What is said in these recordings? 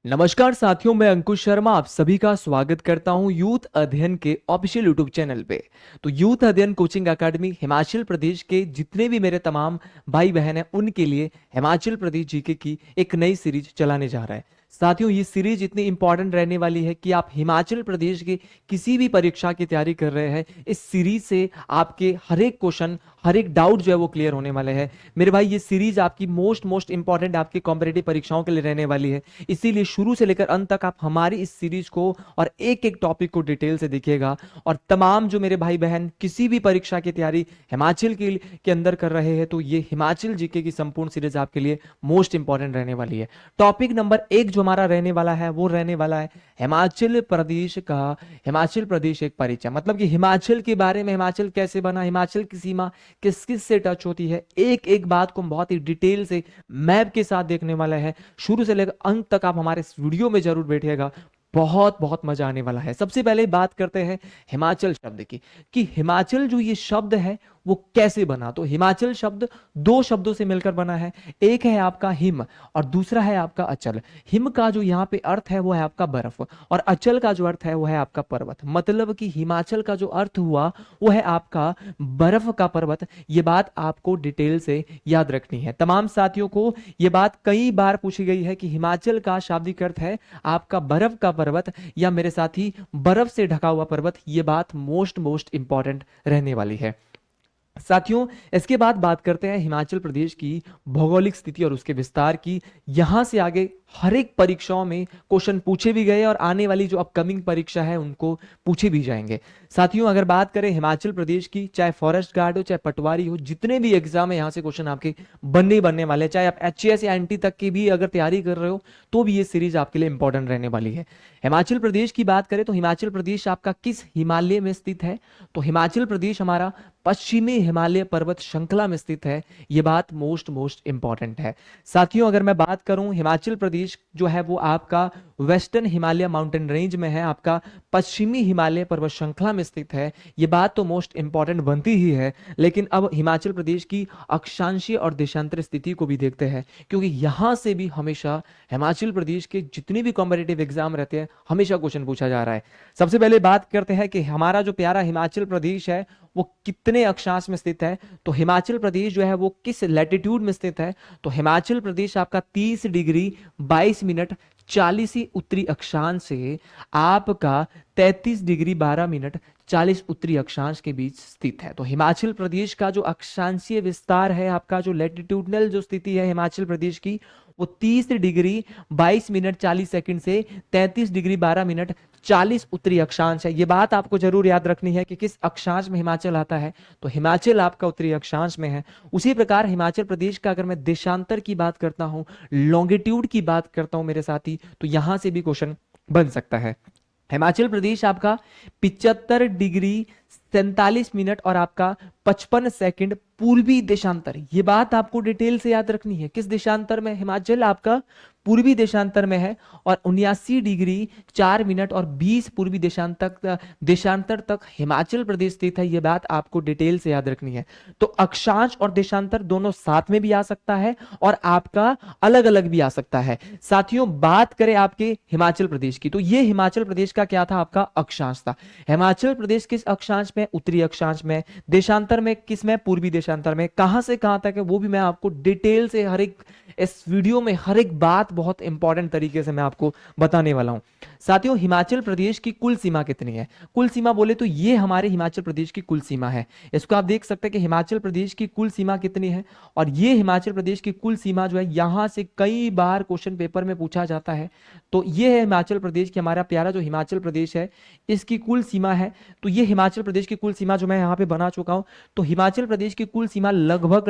नमस्कार साथियों, मैं अंकुश शर्मा आप सभी का स्वागत करता हूं यूथ अध्ययन के ऑफिशियल यूट्यूब चैनल पे। तो यूथ अध्ययन कोचिंग एकेडमी हिमाचल प्रदेश के जितने भी मेरे तमाम भाई बहन हैं उनके लिए हिमाचल प्रदेश जीके की एक नई सीरीज चलाने जा रहा है। साथियों, ये सीरीज इतनी इंपॉर्टेंट रहने वाली है कि आप हिमाचल प्रदेश के किसी भी परीक्षा की तैयारी कर रहे हैं, इस सीरीज से आपके हर एक क्वेश्चन, हर एक डाउट जो है वो क्लियर होने वाले हैं। मेरे भाई, ये सीरीज आपकी मोस्ट इंपॉर्टेंट आपकी कॉम्पिटेटिव परीक्षाओं के लिए रहने वाली है। इसीलिए शुरू से लेकर अंत तक आप हमारी इस सीरीज को और एक एक टॉपिक को डिटेल से देखिएगा। और तमाम जो मेरे भाई बहन किसी भी परीक्षा की तैयारी हिमाचल के अंदर कर रहे हैं, तो ये हिमाचल जीके की संपूर्ण सीरीज आपके लिए मोस्ट इंपॉर्टेंट रहने वाली है। टॉपिक नंबर 1 जो हमारा रहने वाला है वो रहने वाला है हिमाचल प्रदेश एक परिचय। मतलब कि हिमाचल के बारे में, हिमाचल कैसे बना, हिमाचल की सीमा किस किस से टच होती है, एक एक बात को बहुत ही डिटेल से मैप के साथ देखने वाला है। शुरू से लेकर अंत तक आप हमारे इस वीडियो में जरूर बैठिएगा, बहुत बहुत मजा आने वाला है। सबसे पहले बात करते हैं हिमाचल शब्द की, कि हिमाचल जो ये शब्द है वो कैसे बना। तो हिमाचल शब्द दो शब्दों से मिलकर बना है। एक है आपका हिम और दूसरा है आपका अचल। हिम का जो यहाँ पे अर्थ है वो है आपका बर्फ, और अचल का जो अर्थ है वो है आपका पर्वत। मतलब कि हिमाचल का जो अर्थ हुआ वो है आपका बर्फ का पर्वत। ये बात आपको डिटेल से याद रखनी है। तमाम साथियों को ये बात कई बार पूछी गई है कि हिमाचल का शाब्दिक अर्थ है आपका बर्फ का पर्वत या मेरे साथी बर्फ से ढका हुआ पर्वत। ये बात मोस्ट इंपॉर्टेंट रहने वाली है। साथियों, इसके बाद बात करते हैं हिमाचल प्रदेश की भौगोलिक स्थिति और उसके विस्तार की। यहां से आगे हर एक परीक्षाओं में क्वेश्चन पूछे भी गए और आने वाली जो अपकमिंग परीक्षा है उनको पूछे भी जाएंगे। साथियों, अगर बात करें हिमाचल प्रदेश की, चाहे फॉरेस्ट गार्ड हो चाहे पटवारी हो, जितने भी एग्जाम है यहां से क्वेश्चन आपके बनने वाले हैं। चाहे आप एचएएस या एनटी तक की भी अगर तैयारी कर रहे हो तो भी ये सीरीज आपके लिए इंपॉर्टेंट रहने वाली है। हिमाचल प्रदेश की बात करें तो हिमाचल प्रदेश आपका किस हिमालय में स्थित है। तो हिमाचल प्रदेश हमारा पश्चिमी हिमालय पर्वत श्रृंखला में स्थित है। यह बात मोस्ट इंपॉर्टेंट है। साथियों, अगर मैं बात करूं, हिमाचल प्रदेश जो है वो आपका वेस्टर्न हिमालय माउंटेन रेंज में है, आपका पश्चिमी हिमालय पर्वत श्रृंखला में स्थित है। यह बात तो मोस्ट इंपॉर्टेंट बनती ही है। लेकिन अब हिमाचल प्रदेश की अक्षांशीय और देशांतर स्थिति को भी देखते हैं, क्योंकि यहां से भी हमेशा हिमाचल प्रदेश के जितने भी कॉम्पिटिटिव एग्जाम रहते हैं हमेशा क्वेश्चन पूछा जा रहा है। सबसे पहले बात करते हैं कि हमारा जो प्यारा हिमाचल प्रदेश है वो कितने अक्षांश में स्थित है। तो हिमाचल प्रदेश जो है वो किस लैटिट्यूड में स्थित है। तो हिमाचल प्रदेश आपका 30 डिग्री 22 मिनट 40 उत्तरी अक्षांश से आपका 33 डिग्री 12 मिनट 40 उत्तरी अक्षांश के बीच स्थित है। तो हिमाचल प्रदेश का जो अक्षांशीय विस्तार है, आपका जो लैटिट्यूडनल जो स्थिति है हिमाचल प्रदेश की, वो 30 डिग्री 22 मिनट 40 सेकंड से 33 डिग्री 12 मिनट 40 उत्तरी अक्षांश है। ये बात आपको जरूर याद रखनी है कि किस अक्षांश में हिमाचल आता है। तो हिमाचल आपका उत्तरी अक्षांश में है। उसी प्रकार हिमाचल प्रदेश का अगर मैं देशांतर की बात करता हूं, लॉन्गिट्यूड की बात करता हूं मेरे साथी, तो यहां से भी क्वेश्चन बन सकता है। हिमाचल प्रदेश आपका 75 डिग्री 47 मिनट और आपका 55 सेकंड पूर्वी देशांतर। ये बात आपको डिटेल से याद रखनी है। किस देशांतर में हिमाचल आपका पूर्वी देशांतर में है, और 79 डिग्री 4 मिनट और 20 पूर्वी देशांतर तक हिमाचल प्रदेश स्थित है। यह बात आपको डिटेल से याद रखनी है। तो अक्षांश और देशांतर दोनों साथ में भी आ सकता है और आपका अलग अलग भी आ सकता है। साथियों, बात करें आपके हिमाचल प्रदेश की, तो यह हिमाचल प्रदेश का क्या था, आपका अक्षांश था। हिमाचल प्रदेश किस अक्षांश में, उत्तरी अक्षांश में। देशांतर में किस में, पूर्वी देशांतर में। कहां से कहां तक है वो भी मैं आपको डिटेल से हर एक इस वीडियो में हर एक बात बहुत इंपॉर्टेंट तरीके से मैं आपको बताने वाला हूं। साथियों, हिमाचल प्रदेश की कुल सीमा कितनी है। कुल सीमा बोले तो ये हमारे हिमाचल प्रदेश की कुल सीमा है। इसको आप देख सकते हैं कि हिमाचल प्रदेश की कुल सीमा कितनी है, और ये हिमाचल प्रदेश की कुल सीमा जो है यहां से कई बार क्वेश्चन पेपर में पूछा जाता है। तो ये है हिमाचल प्रदेश की, हमारा प्यारा जो हिमाचल प्रदेश है इसकी कुल सीमा है। तो ये हिमाचल प्रदेश की कुल सीमा जो मैं यहाँ पे बना चुका हूं। तो हिमाचल प्रदेश की कुल सीमा लगभग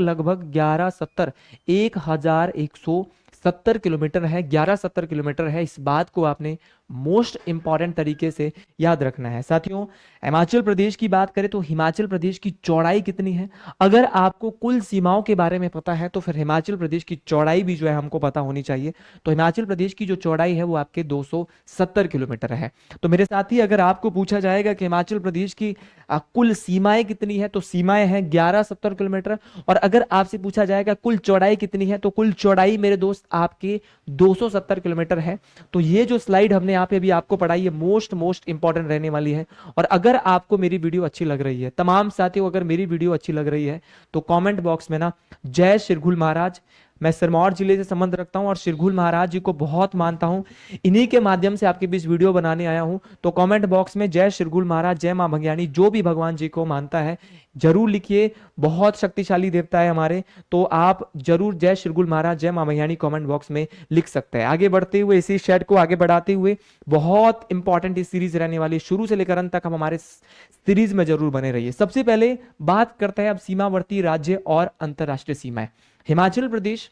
1170 किलोमीटर है, 1170 किलोमीटर है। इस बात को आपने मोस्ट इंपॉर्टेंट तरीके से याद रखना है। साथियों, हिमाचल प्रदेश की बात करें तो हिमाचल प्रदेश की चौड़ाई कितनी है। अगर आपको कुल सीमाओं के बारे में पता है तो फिर हिमाचल प्रदेश की चौड़ाई भी जो है हमको पता होनी चाहिए। तो हिमाचल प्रदेश की जो चौड़ाई है वो आपके 270 किलोमीटर है। तो मेरे साथी, अगर आपको पूछा जाएगा कि हिमाचल प्रदेश की कुल सीमाएं कितनी है, तो सीमाएं हैं 1170 किलोमीटर। और अगर आपसे पूछा जाएगा कुल चौड़ाई कितनी है, तो कुल चौड़ाई मेरे दोस्त आपके 270 किलोमीटर है। तो ये जो स्लाइड हमने यहाँ पे अभी आपको पढ़ाई है मोस्ट इंपॉर्टेंट रहने वाली है। और अगर आपको मेरी वीडियो अच्छी लग रही है, तमाम साथियों अगर मेरी वीडियो अच्छी लग रही है तो कमेंट बॉक्स में ना जय शिरघुल महाराज, मैं सिरमौर जिले से संबंध रखता हूं और शिरघुल महाराज जी को बहुत मानता हूं, इन्हीं के माध्यम से आपके बीच वीडियो बनाने आया हूं। तो कमेंट बॉक्स में जय शिरघुल महाराज, जय मां भंगियाणी, जो भी भगवान जी को मानता है जरूर लिखिए। बहुत शक्तिशाली देवता है हमारे, तो आप जरूर जय शिरघुल महाराज, जय मां भंगियाणी कमेंट बॉक्स में लिख सकते हैं। आगे बढ़ते हुए इसी शेड को आगे बढ़ाते हुए, बहुत इंपॉर्टेंट इस सीरीज रहने वाली, शुरू से लेकर अंत तक हम हमारे सीरीज में जरूर बने रहिए। सबसे पहले बात करते हैं अब सीमावर्ती राज्य और अंतरराष्ट्रीय सीमाएं। हिमाचल प्रदेश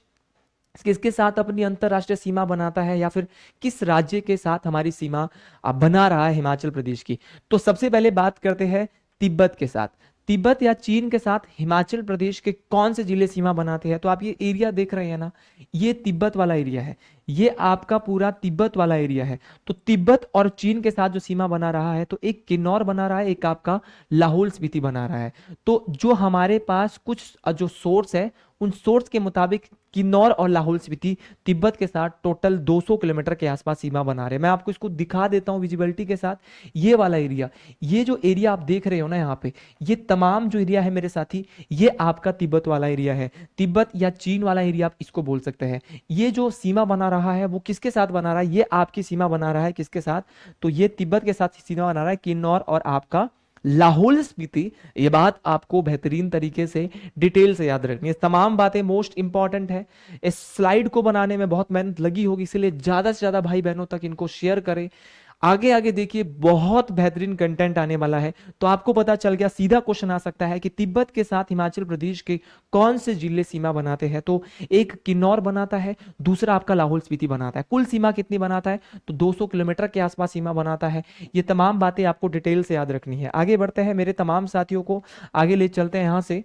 किसके साथ अपनी अंतरराष्ट्रीय सीमा बनाता है, या फिर किस राज्य के साथ हमारी सीमा बना रहा है हिमाचल प्रदेश की? तो सबसे पहले बात करते हैं तिब्बत के साथ। तिब्बत या चीन के साथ हिमाचल प्रदेश के कौन से जिले सीमा बनाते हैं? तो आप ये एरिया देख रहे हैं ना, ये तिब्बत वाला एरिया है, ये आपका पूरा तिब्बत वाला एरिया है। तो तिब्बत और चीन के साथ जो सीमा बना रहा है, तो एक किन्नौर बना रहा है, एक आपका लाहौल स्पीति बना रहा है। तो जो हमारे पास कुछ जो सोर्स है, उन सोर्स के मुताबिक किन्नौर और लाहौल स्पीति तिब्बत के साथ टोटल 200 किलोमीटर के आसपास सीमा बना रहे हैं। मैं आपको इसको दिखा देता हूं विजिबिलिटी के साथ। ये वाला एरिया, ये जो एरिया आप देख रहे हो ना यहाँ पे, ये तमाम जो एरिया है मेरे साथी, ये आपका तिब्बत वाला एरिया है, तिब्बत या चीन वाला एरिया आप इसको बोल सकते हैं। ये जो सीमा बना रहा है वो किसके साथ बना रहा है? ये आपकी सीमा बना रहा है किसके साथ? तो ये तिब्बत के साथ सीमा बना रहा है, किन्नौर और आपका लाहौल स्पीति। ये बात आपको बेहतरीन तरीके से डिटेल से याद रखनी है, तमाम बातें मोस्ट इंपॉर्टेंट है। इस स्लाइड को बनाने में बहुत मेहनत लगी होगी, इसलिए ज्यादा से ज्यादा भाई बहनों तक इनको शेयर करें। आगे आगे देखिए, बहुत बेहतरीन कंटेंट आने वाला है। तो आपको पता चल गया, सीधा क्वेश्चन आ सकता है कि तिब्बत के साथ हिमाचल प्रदेश के कौन से जिले सीमा बनाते हैं? तो एक किन्नौर बनाता है, दूसरा आपका लाहौल स्पीति बनाता है। कुल सीमा कितनी बनाता है? तो 200 किलोमीटर के आसपास सीमा बनाता है। ये तमाम बातें आपको डिटेल से याद रखनी है। आगे बढ़ते हैं, मेरे तमाम साथियों को आगे ले चलते हैं, यहां से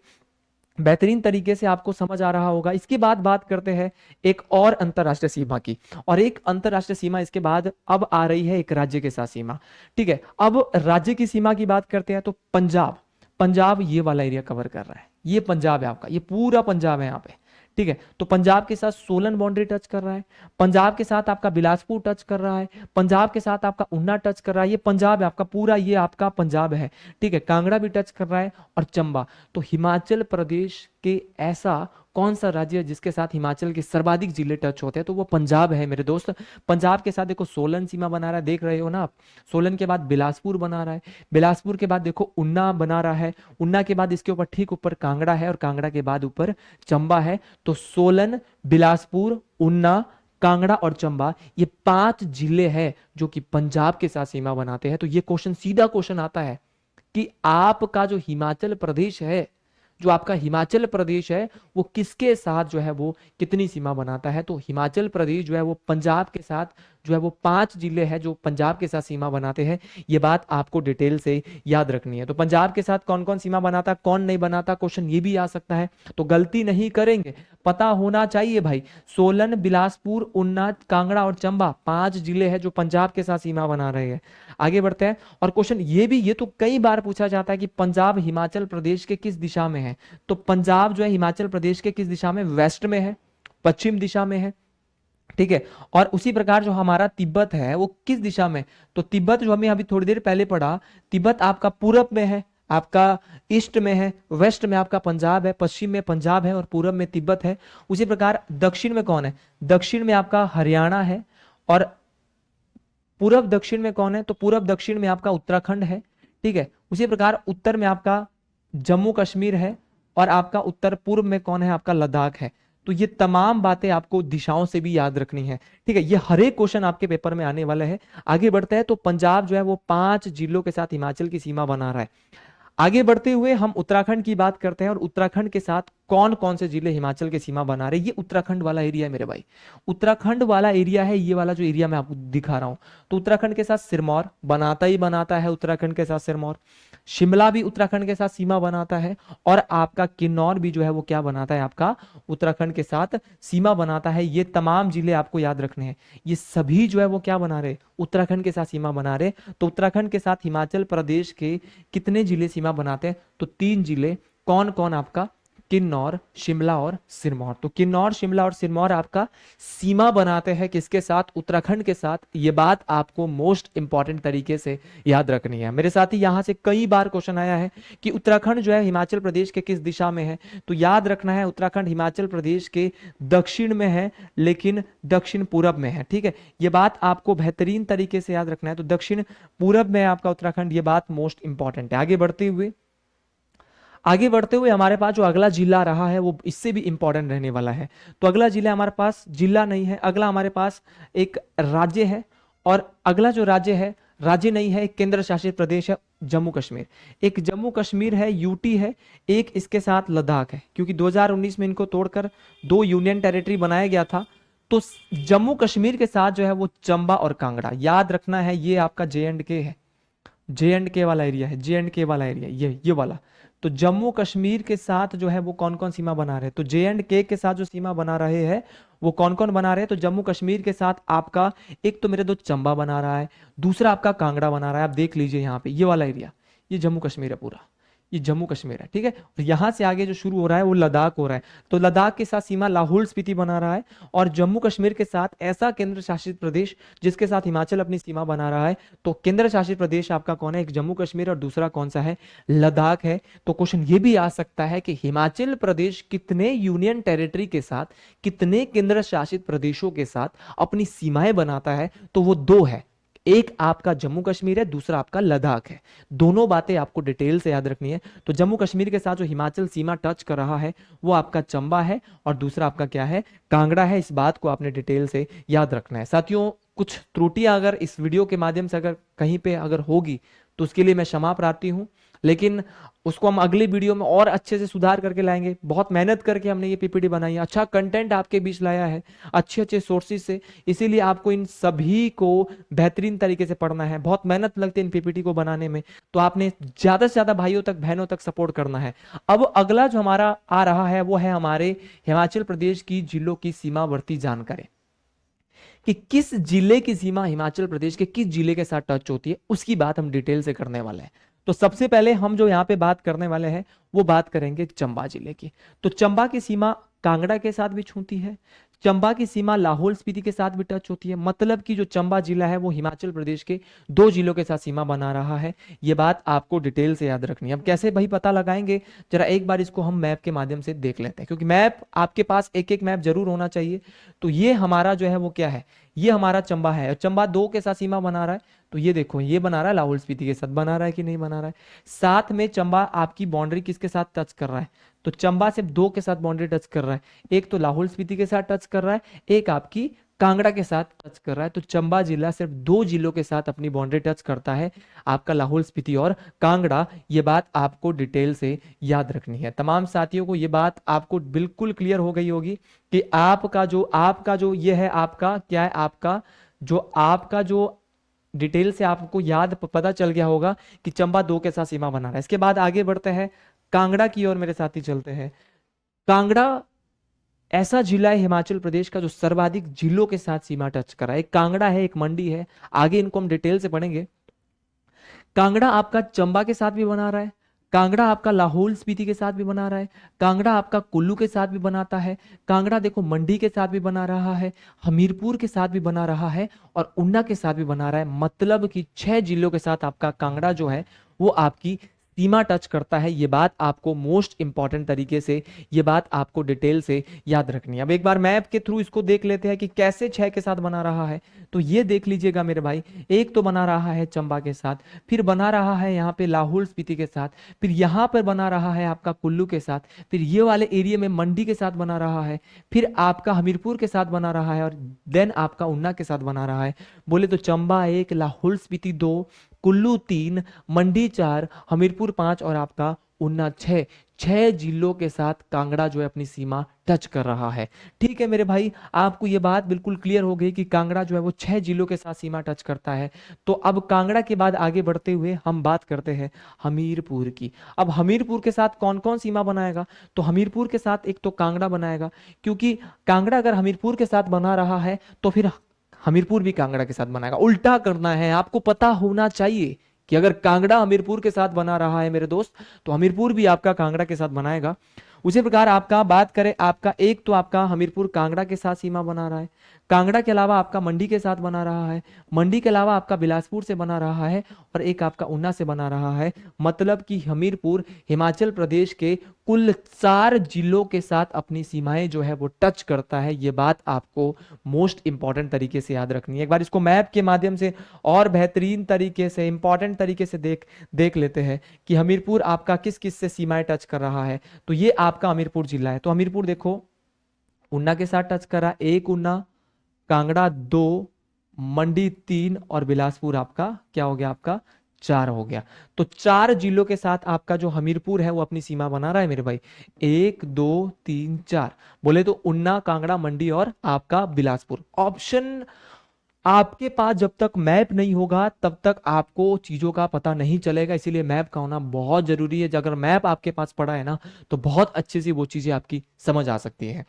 बेहतरीन तरीके से आपको समझ आ रहा होगा। इसके बाद बात करते हैं एक और अंतरराष्ट्रीय सीमा की, और एक अंतरराष्ट्रीय सीमा इसके बाद अब आ रही है एक राज्य के साथ सीमा। ठीक है, अब राज्य की सीमा की बात करते हैं तो पंजाब, पंजाब ये वाला एरिया कवर कर रहा है, ये पंजाब है आपका, ये पूरा पंजाब है यहाँ पे। ठीक है, तो पंजाब के साथ सोलन बाउंड्री टच कर रहा है, पंजाब के साथ आपका बिलासपुर टच कर रहा है, पंजाब के साथ आपका ऊना टच कर रहा है, ये पंजाब है आपका पूरा, ये आपका पंजाब है। ठीक है, कांगड़ा भी टच कर रहा है और चंबा। तो हिमाचल प्रदेश के ऐसा कौन सा राज्य है जिसके साथ हिमाचल के सर्वाधिक जिले टच होते हैं? तो वो पंजाब है मेरे दोस्त। पंजाब के साथ देखो सोलन सीमा बना रहा है, देख रहे हो ना आप, सोलन के बाद बिलासपुर बना रहा है, बिलासपुर के बाद देखो ऊना बना रहा है, ऊना के बाद इसके ऊपर ठीक ऊपर कांगड़ा है, और कांगड़ा के बाद ऊपर चंबा है। तो सोलन, बिलासपुर, ऊना, कांगड़ा और चंबा, ये 5 जिले हैं जो कि पंजाब के साथ सीमा बनाते हैं। तो ये क्वेश्चन, सीधा क्वेश्चन आता है कि आपका जो हिमाचल प्रदेश है, जो आपका हिमाचल प्रदेश है, वो किसके साथ जो है वो कितनी सीमा बनाता है? तो हिमाचल प्रदेश जो है वो पंजाब के साथ जो है वो 5 जिले हैं जो पंजाब के साथ सीमा बनाते हैं। ये बात आपको डिटेल से याद रखनी है। तो पंजाब के साथ कौन कौन सीमा बनाता, कौन नहीं बनाता, क्वेश्चन ये भी आ सकता है। तो गलती नहीं करेंगे, पता होना चाहिए भाई। सोलन, बिलासपुर, ऊना, कांगड़ा और चंबा 5 जिले हैं जो पंजाब के साथ सीमा बना रहे हैं। आगे बढ़ते हैं, और क्वेश्चन ये भी, ये तो कई बार पूछा जाता है कि पंजाब हिमाचल प्रदेश के किस दिशा में है? तो पंजाब जो है हिमाचल प्रदेश के किस दिशा में? वेस्ट में है, पश्चिम दिशा में है। ठीक है, और उसी प्रकार जो हमारा तिब्बत है वो किस दिशा में? तो तिब्बत जो हमें अभी थोड़ी देर पहले पढ़ा, तिब्बत आपका पूरब में है, आपका ईस्ट में है, वेस्ट में आपका पंजाब है, पश्चिम में पंजाब है और पूरब में तिब्बत है। उसी प्रकार दक्षिण में कौन है? दक्षिण में आपका हरियाणा है, और पूरब दक्षिण में कौन है? तो पूरब दक्षिण में आपका उत्तराखंड है। ठीक है, उसी प्रकार उत्तर में आपका जम्मू कश्मीर है, और आपका उत्तर पूर्व में कौन है? आपका लद्दाख है। तो ये तमाम बातें आपको दिशाओं से भी याद रखनी है। ठीक है, ये हर एक क्वेश्चन आपके पेपर में आने वाला है। आगे बढ़ते हैं, तो पंजाब जो है वो 5 जिलों के साथ हिमाचल की सीमा बना रहा है। आगे बढ़ते हुए हम उत्तराखंड की बात करते हैं, और उत्तराखंड के साथ कौन कौन से जिले हिमाचल की सीमा बना रहे हैं? ये उत्तराखंड वाला एरिया है मेरे भाई, उत्तराखंड वाला एरिया है ये वाला जो एरिया मैं आपको दिखा रहा हूं। तो उत्तराखंड के साथ सिरमौर बनाता ही बनाता है, उत्तराखंड के साथ सिरमौर। शिमला भी उत्तराखंड के साथ सीमा बनाता है, और आपका किन्नौर भी जो है वो क्या बनाता है? आपका उत्तराखंड के साथ सीमा बनाता है। ये तमाम जिले आपको याद रखने हैं, ये सभी जो है वो क्या बना रहे? उत्तराखंड के साथ सीमा बना रहे। तो उत्तराखंड के साथ हिमाचल प्रदेश के कितने जिले सीमा बनाते हैं? तो 3 जिले। कौन कौन? आपका किन्नौर, शिमला और सिरमौर। तो किन्नौर, शिमला और सिरमौर आपका सीमा बनाते हैं किसके साथ? उत्तराखंड के साथ। ये बात आपको मोस्ट इंपॉर्टेंट तरीके से याद रखनी है मेरे साथी। यहां से कई बार क्वेश्चन आया है कि उत्तराखंड जो है हिमाचल प्रदेश के किस दिशा में है, तो याद रखना है उत्तराखंड हिमाचल प्रदेश के दक्षिण में है, लेकिन दक्षिण पूरब में है। ठीक है, ये बात आपको बेहतरीन तरीके से याद रखना है। तो दक्षिण पूरब में आपका उत्तराखंड, ये बात मोस्ट इंपॉर्टेंट है। आगे बढ़ते हुए हमारे पास जो अगला जिला रहा है वो इससे भी इंपॉर्टेंट रहने वाला है। तो अगला जिला हमारे पास जिला नहीं है, अगला हमारे पास एक राज्य है। और अगला जो राज्य है, राज्य नहीं है, एक केंद्र शासित प्रदेश है, जम्मू कश्मीर। एक जम्मू कश्मीर है, यूटी है, एक इसके साथ लद्दाख है, क्योंकि 2019 में इनको तोड़कर 2 यूनियन टेरिटरी बनाया गया था। तो जम्मू कश्मीर के साथ जो है वो चंबा और कांगड़ा, याद रखना है ये आपका जे एंड के है, जे एंड के वाला एरिया है, जे एंड के वाला एरिया ये वाला। तो जम्मू कश्मीर के साथ जो है वो कौन कौन सीमा बना रहे हैं? तो जे एंड के साथ जो सीमा बना रहे हैं वो कौन कौन बना रहे हैं? तो जम्मू कश्मीर के साथ आपका एक तो मेरे दो चंबा बना रहा है, दूसरा आपका कांगड़ा बना रहा है। आप देख लीजिए यहाँ पे ये वाला एरिया, ये जम्मू कश्मीर है पूरा, ये जम्मू कश्मीर है। ठीक है, और यहां से आगे जो शुरू हो रहा है वो लद्दाख हो रहा है। तो लद्दाख के साथ सीमा लाहौल स्पीति बना रहा है, और जम्मू कश्मीर के साथ ऐसा केंद्र शासित प्रदेश जिसके साथ हिमाचल अपनी सीमा बना रहा है। तो केंद्र शासित प्रदेश आपका कौन है? एक जम्मू कश्मीर और दूसरा कौन सा है? लद्दाख है। तो क्वेश्चन ये भी आ सकता है कि हिमाचल प्रदेश कितने यूनियन टेरिटरी के साथ, कितने केंद्र शासित प्रदेशों के साथ अपनी सीमाएं बनाता है? तो वो 2 है, एक आपका जम्मू कश्मीर है, दूसरा आपका लद्दाख है। दोनों बातें आपको डिटेल से याद रखनी है। तो जम्मू कश्मीर के साथ जो हिमाचल सीमा टच कर रहा है वो आपका चंबा है, और दूसरा आपका क्या है? कांगड़ा है। इस बात को आपने डिटेल से याद रखना है साथियों। कुछ त्रुटियां अगर इस वीडियो के माध्यम से अगर कहीं पे अगर होगी तो उसके लिए मैं क्षमा प्रार्थी हूं, लेकिन उसको हम अगले वीडियो में और अच्छे से सुधार करके लाएंगे। बहुत मेहनत करके हमने ये पीपीटी बनाई है, अच्छा कंटेंट आपके बीच लाया है अच्छे अच्छे सोर्सेज से, इसीलिए आपको इन सभी को बेहतरीन तरीके से पढ़ना है। बहुत मेहनत लगती है इन पीपीटी को बनाने में, तो आपने ज्यादा से ज्यादा भाइयों तक बहनों तक सपोर्ट करना है। अब अगला जो हमारा आ रहा है वो है हमारे हिमाचल प्रदेश की जिलों की सीमावर्ती जानकारी, कि किस जिले की सीमा हिमाचल प्रदेश के किस जिले के साथ टच होती है, उसकी बात हम डिटेल से करने वाले हैं। तो सबसे पहले हम जो यहाँ पे बात करने वाले हैं वो बात करेंगे चंबा जिले की। तो चंबा की सीमा कांगड़ा के साथ भी छूती है, चंबा की सीमा लाहौल स्पीति के साथ भी टच होती है। मतलब कि जो चंबा जिला है वो हिमाचल प्रदेश के 2 जिलों के साथ सीमा बना रहा है। ये बात आपको डिटेल से याद रखनी है। अब कैसे भाई पता लगाएंगे, जरा एक बार इसको हम मैप के माध्यम से देख लेते हैं, क्योंकि मैप आपके पास एक एक मैप जरूर होना चाहिए। तो ये हमारा जो है वो क्या है? ये हमारा चंबा है, और चंबा 2 के साथ सीमा बना रहा है। तो ये देखो, ये बना रहा है लाहौल स्पीति के साथ, बना रहा है कि नहीं बना रहा है? साथ में चंबा आपकी बाउंड्री किसके साथ टच कर रहा है? तो चंबा सिर्फ 2 के साथ बाउंड्री टच कर रहा है, एक तो लाहौल स्पीति के साथ टच कर रहा है, एक आपकी कांगड़ा के साथ टच कर रहा है। तो चंबा जिला सिर्फ 2 जिलों के साथ अपनी बाउंड्री टच करता है, आपका लाहौल स्पीति और कांगड़ा। ये बात आपको डिटेल से याद रखनी है। तमाम साथियों को ये बात आपको बिल्कुल क्लियर हो गई होगी कि आपका जो ये है, आपका क्या है, आपका जो डिटेल से आपको याद पता चल गया होगा कि चंबा 2 के साथ सीमा बना रहा है। इसके बाद आगे बढ़ते हैं कांगड़ा की ओर, मेरे साथी चलते हैं। कांगड़ा ऐसा जिला है हिमाचल प्रदेश का जो सर्वाधिक जिलों के साथ सीमा टच कर रहा है। एक कांगड़ा है, एक मंडी है, आगे इनको हम डिटेल से पढ़ेंगे। कांगड़ा आपका चंबा के साथ भी बना रहा है, कांगड़ा आपका लाहौल स्पीति के साथ भी बना रहा है, कांगड़ा आपका कुल्लू के साथ भी बनाता है, कांगड़ा देखो मंडी के साथ भी बना रहा है, हमीरपुर के साथ भी बना रहा है, और ऊना के साथ भी बना रहा है। मतलब कि 6 जिलों के साथ आपका कांगड़ा जो है वो आपकी सीमा टच करता है। ये बात आपको मोस्ट इंपॉर्टेंट तरीके से, ये बात आपको डिटेल से याद रखनी है। अब एक बार मैप के थ्रू इसको देख लेते हैं कि कैसे 6 के साथ बना रहा है। तो ये देख लीजिएगा मेरे भाई, एक तो बना रहा है चंबा के साथ, फिर बना रहा है यहाँ पे लाहौल स्पीति के साथ, फिर यहाँ पर बना रहा है आपका कुल्लू के साथ, फिर ये वाले एरिया में मंडी के साथ बना रहा है, फिर आपका हमीरपुर के साथ बना रहा है, और देन आपका ऊना के साथ बना रहा है। बोले तो चंबा 1, लाहौल स्पीति 2, कुल्लू 3, मंडी 4, हमीरपुर 5 और आपका ऊना 6 जिलों के साथ कांगड़ा जो है अपनी सीमा टच कर रहा है। ठीक है मेरे भाई, आपको ये बात बिल्कुल क्लियर हो गई कि कांगड़ा जो है वो 6 जिलों के साथ सीमा टच करता है। तो अब कांगड़ा के बाद आगे बढ़ते हुए हम बात करते हैं हमीरपुर की। अब हमीरपुर के साथ कौन कौन सीमा बनाएगा? तो हमीरपुर के साथ एक तो कांगड़ा बनाएगा, क्योंकि कांगड़ा अगर हमीरपुर के साथ बना रहा है तो फिर हमीरपुर भी कांगड़ा के साथ बनाएगा। उल्टा करना है, आपको पता होना चाहिए कि अगर कांगड़ा हमीरपुर के साथ बना रहा है मेरे दोस्त, तो हमीरपुर भी आपका कांगड़ा के साथ बनाएगा। उसी प्रकार आपका बात करें, आपका एक तो आपका हमीरपुर कांगड़ा के साथ सीमा बना रहा है, कांगड़ा के अलावा आपका मंडी के साथ बना रहा है, मंडी के अलावा आपका बिलासपुर से बना रहा है, और एक आपका ऊना से बना रहा है। मतलब कि हमीरपुर हिमाचल प्रदेश के कुल 4 जिलों के साथ अपनी सीमाएं जो है वो टच करता है। ये बात आपको मोस्ट इंपॉर्टेंट तरीके से याद रखनी है। एक बार इसको मैप के माध्यम से और बेहतरीन तरीके से, इंपॉर्टेंट तरीके से देख लेते हैं कि हमीरपुर आपका किस किस से सीमाएं टच कर रहा है। तो ये आपका हमीरपुर जिला है। तो हमीरपुर देखो ऊना के साथ टच कर रहा है, एक ऊना, कांगड़ा 2, मंडी 3, और बिलासपुर आपका क्या हो गया, आपका 4 हो गया। तो 4 जिलों के साथ आपका जो हमीरपुर है वो अपनी सीमा बना रहा है मेरे भाई। 1 2 3 4 बोले तो ऊना, कांगड़ा, मंडी और आपका बिलासपुर। ऑप्शन आपके पास जब तक मैप नहीं होगा तब तक आपको चीजों का पता नहीं चलेगा, इसीलिए मैप का होना बहुत जरूरी है। अगर मैप आपके पास पड़ा है ना तो बहुत अच्छे से वो चीजें आपकी समझ आ सकती है।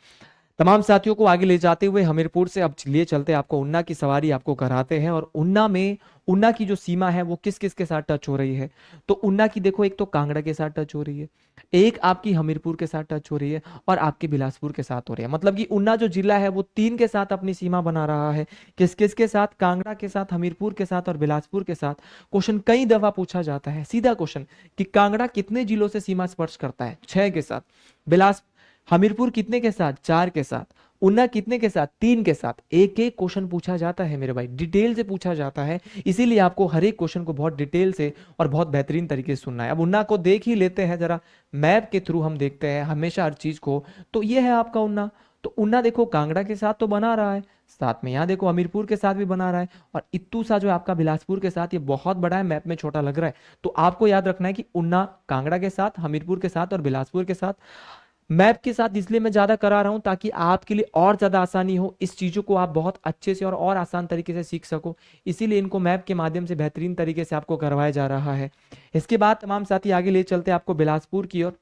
तमाम साथियों को आगे ले जाते हुए हमीरपुर से अब लिए चलते आपको उन्ना की सवारी आपको कराते हैं। और उन्ना में उन्ना की जो सीमा है वो किस किस के साथ टच हो रही है। तो उन्ना की देखो, एक तो कांगड़ा के साथ टच हो रही है, एक आपकी हमीरपुर के साथ टच हो रही है, और आपके बिलासपुर के साथ हो रही है। मतलब कि उन्ना जो जिला है वो 3 के साथ अपनी सीमा बना रहा है। किस किस के साथ, कांगड़ा के साथ, हमीरपुर के साथ और बिलासपुर के साथ। क्वेश्चन कई दफा पूछा जाता है, सीधा क्वेश्चन कि कांगड़ा कितने जिलों से सीमा स्पर्श करता है, 6 के साथ। बिलास हमीरपुर कितने के साथ, 4 के साथ। उन्ना कितने के साथ, 3 के साथ। एक एक क्वेश्चन पूछा जाता है मेरे भाई, डिटेल से पूछा जाता है, इसीलिए आपको हर एक क्वेश्चन को बहुत डिटेल से और बहुत बेहतरीन तरीके से सुनना है। अब उन्ना को देख ही लेते हैं जरा, मैप के थ्रू हम देखते हैं हमेशा हर चीज को। तो ये है आपका उन्ना। तो उन्ना देखो कांगड़ा के साथ तो बना रहा है, साथ में यहाँ देखो हमीरपुर के साथ भी बना रहा है, और इत्तू सा जो है आपका बिलासपुर के साथ, ये बहुत बड़ा है, मैप में छोटा लग रहा है। तो आपको याद रखना है कि उन्ना कांगड़ा के साथ, हमीरपुर के साथ और बिलासपुर के साथ। मैप के साथ इसलिए मैं ज्यादा करा रहा हूं ताकि आपके लिए और ज्यादा आसानी हो, इस चीजों को आप बहुत अच्छे से और आसान तरीके से सीख सको, इसीलिए इनको मैप के माध्यम से बेहतरीन तरीके से आपको करवाया जा रहा है। इसके बाद तमाम साथी आगे ले चलते हैं आपको बिलासपुर की ओर।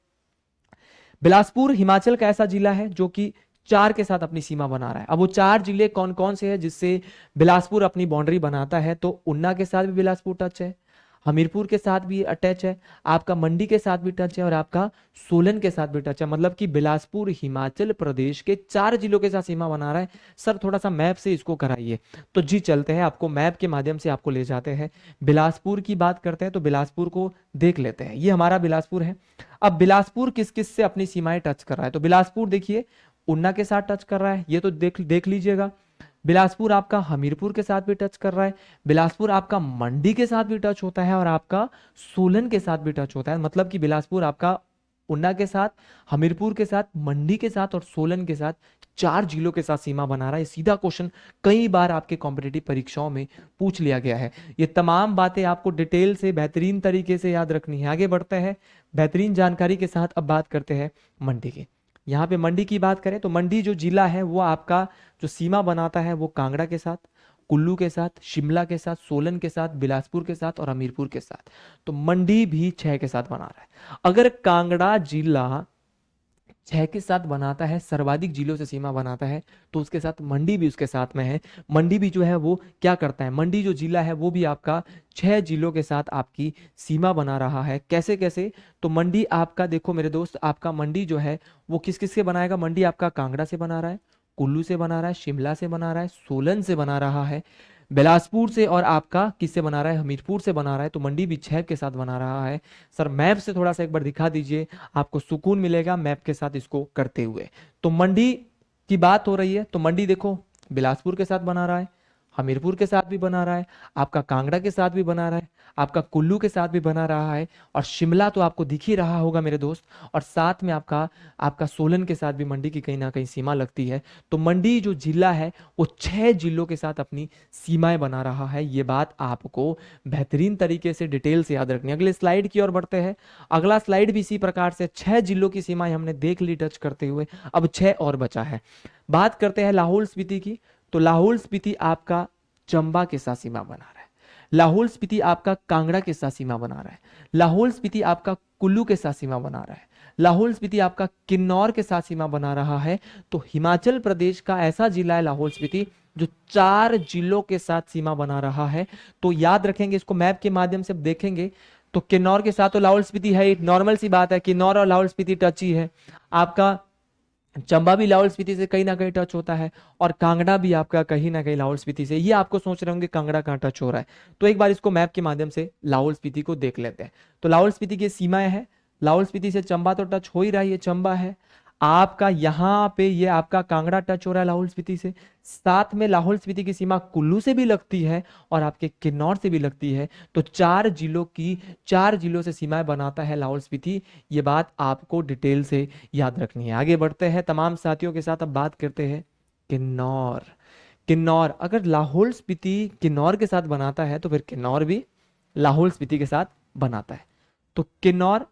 बिलासपुर हिमाचल का ऐसा जिला है जो कि 4 के साथ अपनी सीमा बना रहा है। अब वो 4 जिले कौन कौन से हैं जिससे बिलासपुर अपनी बाउंड्री बनाता है? तो उन्ना के साथ भी बिलासपुर टच है, हमीरपुर के साथ भी अटैच है, आपका मंडी के साथ भी टच है, और आपका सोलन के साथ भी टच है। मतलब कि बिलासपुर हिमाचल प्रदेश के 4 जिलों के साथ सीमा बना रहा है। सर थोड़ा सा मैप से इसको कराइए। तो जी चलते हैं, आपको मैप के माध्यम से आपको ले जाते हैं। बिलासपुर की बात करते हैं तो बिलासपुर को देख लेते हैं। ये हमारा बिलासपुर है। अब बिलासपुर किस किस से अपनी सीमाएं टच कर रहा है? तो बिलासपुर देखिए उन्ना के साथ टच कर रहा है, ये तो देख देख लीजिएगा। बिलासपुर आपका हमीरपुर के साथ भी टच कर रहा है, बिलासपुर आपका मंडी के साथ भी टच होता है, और आपका सोलन के साथ भी टच होता है। मतलब कि बिलासपुर आपका उन्ना के साथ, हमीरपुर के साथ, मंडी के साथ और सोलन के साथ 4 जिलों के साथ सीमा बना रहा है। सीधा क्वेश्चन कई बार आपके कॉम्पिटिटिव परीक्षाओं में पूछ लिया गया है। ये तमाम बातें आपको डिटेल से बेहतरीन तरीके से याद रखनी है। आगे बढ़ते हैं बेहतरीन जानकारी के साथ। अब बात करते हैं मंडी की। यहाँ पे मंडी की बात करें तो मंडी जो जिला है वो आपका जो सीमा बनाता है वो कांगड़ा के साथ, कुल्लू के साथ, शिमला के साथ, सोलन के साथ, बिलासपुर के साथ और हमीरपुर के साथ। तो मंडी भी 6 के साथ बना रहा है। अगर कांगड़ा जिला 6 के साथ बनाता है, सर्वाधिक जिलों से सीमा बनाता है, तो उसके साथ मंडी भी उसके साथ में है। मंडी भी जो है वो क्या करता है, मंडी जो जिला है वो भी आपका 6 जिलों के साथ आपकी सीमा बना रहा है। कैसे कैसे? तो मंडी आपका देखो मेरे दोस्त, आपका मंडी जो है वो किस किस से बनाएगा? मंडी आपका कांगड़ा से बना रहा है, कुल्लू से बना रहा है, शिमला से बना रहा है, सोलन से बना रहा है, बिलासपुर से, और आपका किससे बना रहा है? हमीरपुर से बना रहा है। तो मंडी भी 6 के साथ बना रहा है। सर मैप से थोड़ा सा एक बार दिखा दीजिए, आपको सुकून मिलेगा मैप के साथ इसको करते हुए। तो मंडी की बात हो रही है तो मंडी देखो बिलासपुर के साथ बना रहा है, हमीरपुर के साथ भी बना रहा है, आपका कांगड़ा के साथ भी बना रहा है, आपका कुल्लू के साथ भी बना रहा है, और शिमला तो आपको दिख ही रहा होगा मेरे दोस्त, और साथ में आपका आपका सोलन के साथ भी मंडी की कहीं ना कहीं सीमा लगती है। तो मंडी जो जिला है वो 6 जिलों के साथ अपनी सीमाएं बना रहा है। ये बात आपको बेहतरीन तरीके से डिटेल से याद रखनी है। अगले स्लाइड की ओर बढ़ते हैं। अगला स्लाइड भी इसी प्रकार से 6 जिलों की सीमाएं हमने देख ली टच करते हुए, अब 6 और बचा है। बात करते हैं लाहौल स्पीति की। तो लाहौल स्पीति आपका चंबा के साथ सीमा बना रहा है, लाहौल स्पीति आपका कांगड़ा के साथ सीमा बना रहा है, लाहौल स्पीति आपका कुल्लू के साथ सीमा बना रहा है, लाहौल स्पीति आपका किन्नौर के साथ सीमा बना रहा है। तो हिमाचल प्रदेश का ऐसा जिला है लाहौल स्पीति जो 4 जिलों के साथ सीमा बना रहा है। तो याद रखेंगे इसको मैप के माध्यम से देखेंगे तो किन्नौर के साथ तो लाहौल स्पीति है, नॉर्मल सी बात है, किन्नौर और लाहौल स्पीति टच ही है। आपका चंबा भी लाहौल स्पीति से कहीं ना कहीं टच होता है, और कांगड़ा भी आपका कहीं ना कहीं लाहौल स्पीति से। ये आपको सोच रहे होंगे कांगड़ा कहाँ टच हो रहा है, तो एक बार इसको मैप के माध्यम से लाहौल स्पीति को देख लेते हैं। तो लाहौल स्पीति की सीमाएं हैं, लाहौल स्पीति से चंबा तो टच हो ही रहा है, ये चंबा है आपका। यहाँ पे ये आपका कांगड़ा टच हो रहा है लाहौल स्पीति से, साथ में लाहौल स्पीति की सीमा कुल्लू से भी लगती है और आपके किन्नौर से भी लगती है। तो 4 जिलों से सीमाएं बनाता है लाहौल स्पीति। ये बात आपको डिटेल से याद रखनी है। आगे बढ़ते हैं तमाम साथियों के साथ, अब बात करते हैं किन्नौर। किन्नौर, अगर लाहौल स्पीति किन्नौर के साथ बनाता है तो फिर किन्नौर भी लाहौल स्पीति के साथ बनाता है। तो किन्नौर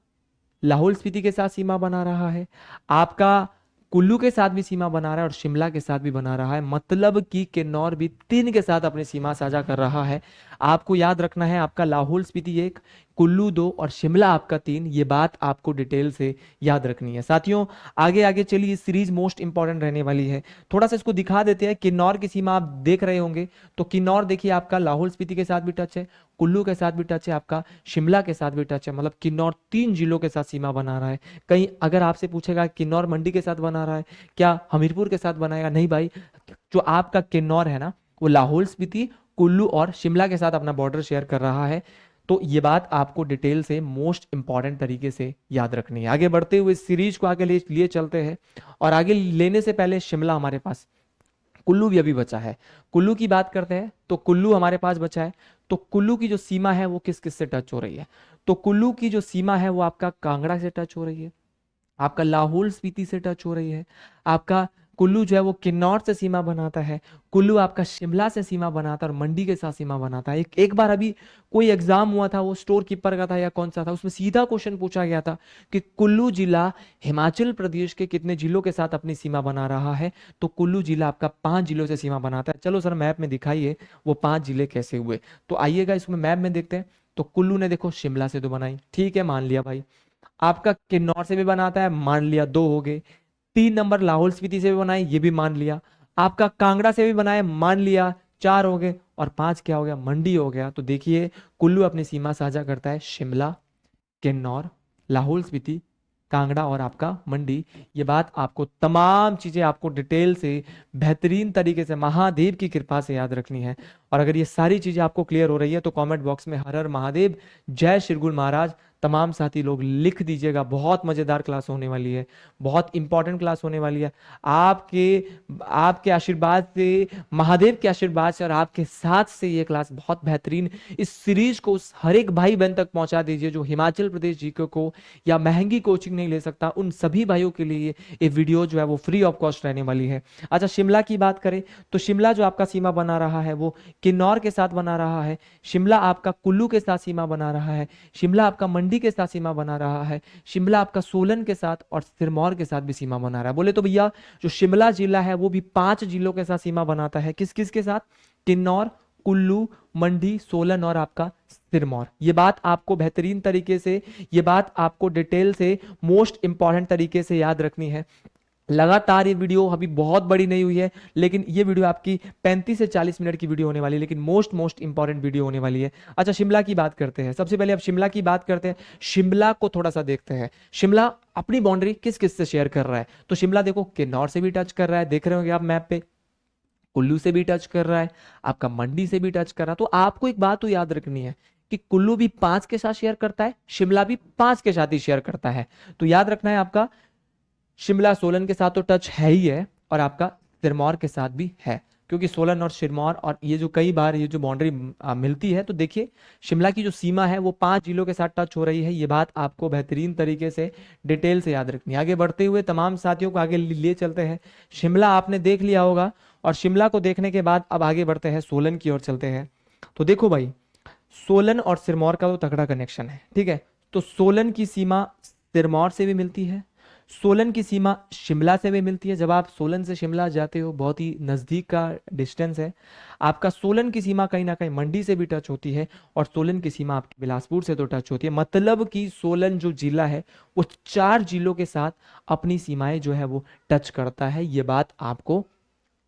लाहौल स्पीति के साथ सीमा बना रहा है, आपका कुल्लू के साथ भी सीमा बना रहा है और शिमला के साथ भी बना रहा है। मतलब कि किन्नौर भी 3 के साथ अपनी सीमा साझा कर रहा है। आपको याद रखना है, आपका लाहौल स्पीति 1, कुल्लू 2 और शिमला आपका 3। ये बात आपको डिटेल से याद रखनी है। साथियों आगे आगे चलिए, सीरीज मोस्ट इंपॉर्टेंट रहने वाली है। थोड़ा सा इसको दिखा देते हैं। किन्नौर की सीमा आप देख रहे होंगे, तो किन्नौर देखिए आपका लाहौल स्पीति के साथ भी टच है, कुल्लू के साथ भी टच है, आपका शिमला के साथ भी टच है। मतलब किन्नौर 3 जिलों के साथ सीमा बना रहा है। कहीं अगर आपसे पूछेगा किन्नौर मंडी के साथ बना रहा है क्या, हमीरपुर के साथ बनाएगा, नहीं भाई, जो आपका किन्नौर है ना, वो लाहौल स्पीति, कुल्लू और शिमला के साथ अपना बॉर्डर शेयर कर रहा है। तो ये बात आपको डिटेल से मोस्ट इंपॉर्टेंट तरीके से याद रखनी है। आगे बढ़ते हुए सीरीज को आगे लिए चलते हैं, और आगे लेने से पहले शिमला हमारे पास, कुल्लू भी अभी बचा है। कुल्लू की बात करते हैं, तो कुल्लू हमारे पास बचा है। तो कुल्लू की जो सीमा है वो किस किस से टच हो रही है, तो कुल्लू की जो सीमा है वो आपका कांगड़ा से टच हो रही है, आपका लाहौल स्पीति से टच हो रही है, आपका कुल्लू जो है वो किन्नौर से सीमा बनाता है, कुल्लू आपका शिमला से सीमा बनाता है और मंडी के साथ सीमा बनाता है। एक बार अभी कोई एग्जाम हुआ था, वो स्टोर कीपर का था या कौन सा था, उसमें सीधा क्वेश्चन पूछा गया था कि कुल्लू जिला हिमाचल प्रदेश के कितने जिलों के साथ अपनी सीमा बना रहा है। तो कुल्लू जिला आपका 5 जिलों से सीमा बनाता है। चलो सर मैप में दिखाइए वो 5 जिले कैसे हुए। तो आइएगा इसमें मैप में देखते हैं। तो कुल्लू ने देखो शिमला से तो बनाई, ठीक है मान लिया भाई। आपका किन्नौर से भी बनाता है, मान लिया, 2 हो गए। 3 नंबर लाहौल स्पीति से भी बनाए, ये भी मान लिया। आपका कांगड़ा से भी बनाए, मान लिया, 4 हो गए। और 5 क्या हो गया, मंडी हो गया। तो देखिए कुल्लू अपनी सीमा साझा करता है शिमला, किन्नौर, लाहौल स्पीति, कांगड़ा और आपका मंडी। ये बात आपको, तमाम चीजें आपको डिटेल से बेहतरीन तरीके से महादेव की कृपा से याद रखनी है। और अगर ये सारी चीजें आपको क्लियर हो रही है तो कमेंट बॉक्स में हर हर महादेव, जय श्री गुरु महाराज तमाम साथी लोग लिख दीजिएगा। बहुत मजेदार क्लास होने वाली है, बहुत इंपॉर्टेंट क्लास होने वाली है। आपके आपके आशीर्वाद से, महादेव के आशीर्वाद से और आपके साथ से ये क्लास बहुत बेहतरीन, इस सीरीज को हर एक भाई बहन तक पहुंचा दीजिए जो हिमाचल प्रदेश जीके को या महंगी कोचिंग नहीं ले सकता। उन सभी भाइयों के लिए ये वीडियो जो है वो फ्री ऑफ कॉस्ट रहने वाली है। अच्छा शिमला की बात करें, तो शिमला जो आपका सीमा बना रहा है वो किन्नौर के साथ बना रहा है, शिमला आपका कुल्लू के साथ सीमा बना रहा है, शिमला आपका मंडी के साथ सीमा बना रहा है, शिमला आपका सोलन के साथ और सिरमौर के साथ भी सीमा बना रहा है। बोले तो भैया जो शिमला जिला है वो भी 5 जिलों के साथ सीमा बनाता है। किस किस के साथ, किन्नौर, कुल्लू, मंडी, सोलन और आपका सिरमौर। ये बात आपको बेहतरीन तरीके से, ये बात आपको डिटेल से मोस्ट इंपॉर्टेंट तरीके से याद रखनी है। लगातार ये वीडियो अभी बहुत बड़ी नहीं हुई है, लेकिन ये वीडियो आपकी 35 से 40 मिनट की वीडियो होने वाली है, लेकिन मोस्ट इंपॉर्टेंट वीडियो होने वाली है। अच्छा शिमला की बात करते हैं, सबसे पहले अब शिमला की बात करते हैं। शिमला को थोड़ा सा देखते हैं, शिमला अपनी बाउंड्री किस किस से शेयर कर रहा है। तो शिमला देखो किन्नौर से भी टच कर रहा है, देख रहे होंगे आप मैप पे, कुल्लू से भी टच कर रहा है, आपका मंडी से भी टच कर रहा है। तो आपको एक बात तो याद रखनी है कि कुल्लू भी 5 के साथ शेयर करता है, शिमला भी 5 के साथ ही शेयर करता है। तो याद रखना है आपका शिमला सोलन के साथ तो टच है ही है, और आपका सिरमौर के साथ भी है, क्योंकि सोलन और सिरमौर और ये जो कई बार ये जो बाउंड्री मिलती है। तो देखिए शिमला की जो सीमा है वो 5 जिलों के साथ टच हो रही है। ये बात आपको बेहतरीन तरीके से डिटेल से याद रखनी है। आगे बढ़ते हुए तमाम साथियों को आगे लिए चलते हैं। शिमला आपने देख लिया होगा, और शिमला को देखने के बाद अब आगे बढ़ते हैं, सोलन की ओर चलते हैं। तो देखो भाई सोलन और सिरमौर का तो तगड़ा कनेक्शन है, ठीक है। तो सोलन की सीमा सिरमौर से भी मिलती है, सोलन की सीमा शिमला से भी मिलती है। जब आप सोलन से शिमला जाते हो बहुत ही नज़दीक का डिस्टेंस है। आपका सोलन की सीमा कहीं ना कहीं मंडी से भी टच होती है, और सोलन की सीमा आपकी बिलासपुर से तो टच होती है। मतलब कि सोलन जो जिला है वो 4 जिलों के साथ अपनी सीमाएं जो है वो टच करता है। ये बात आपको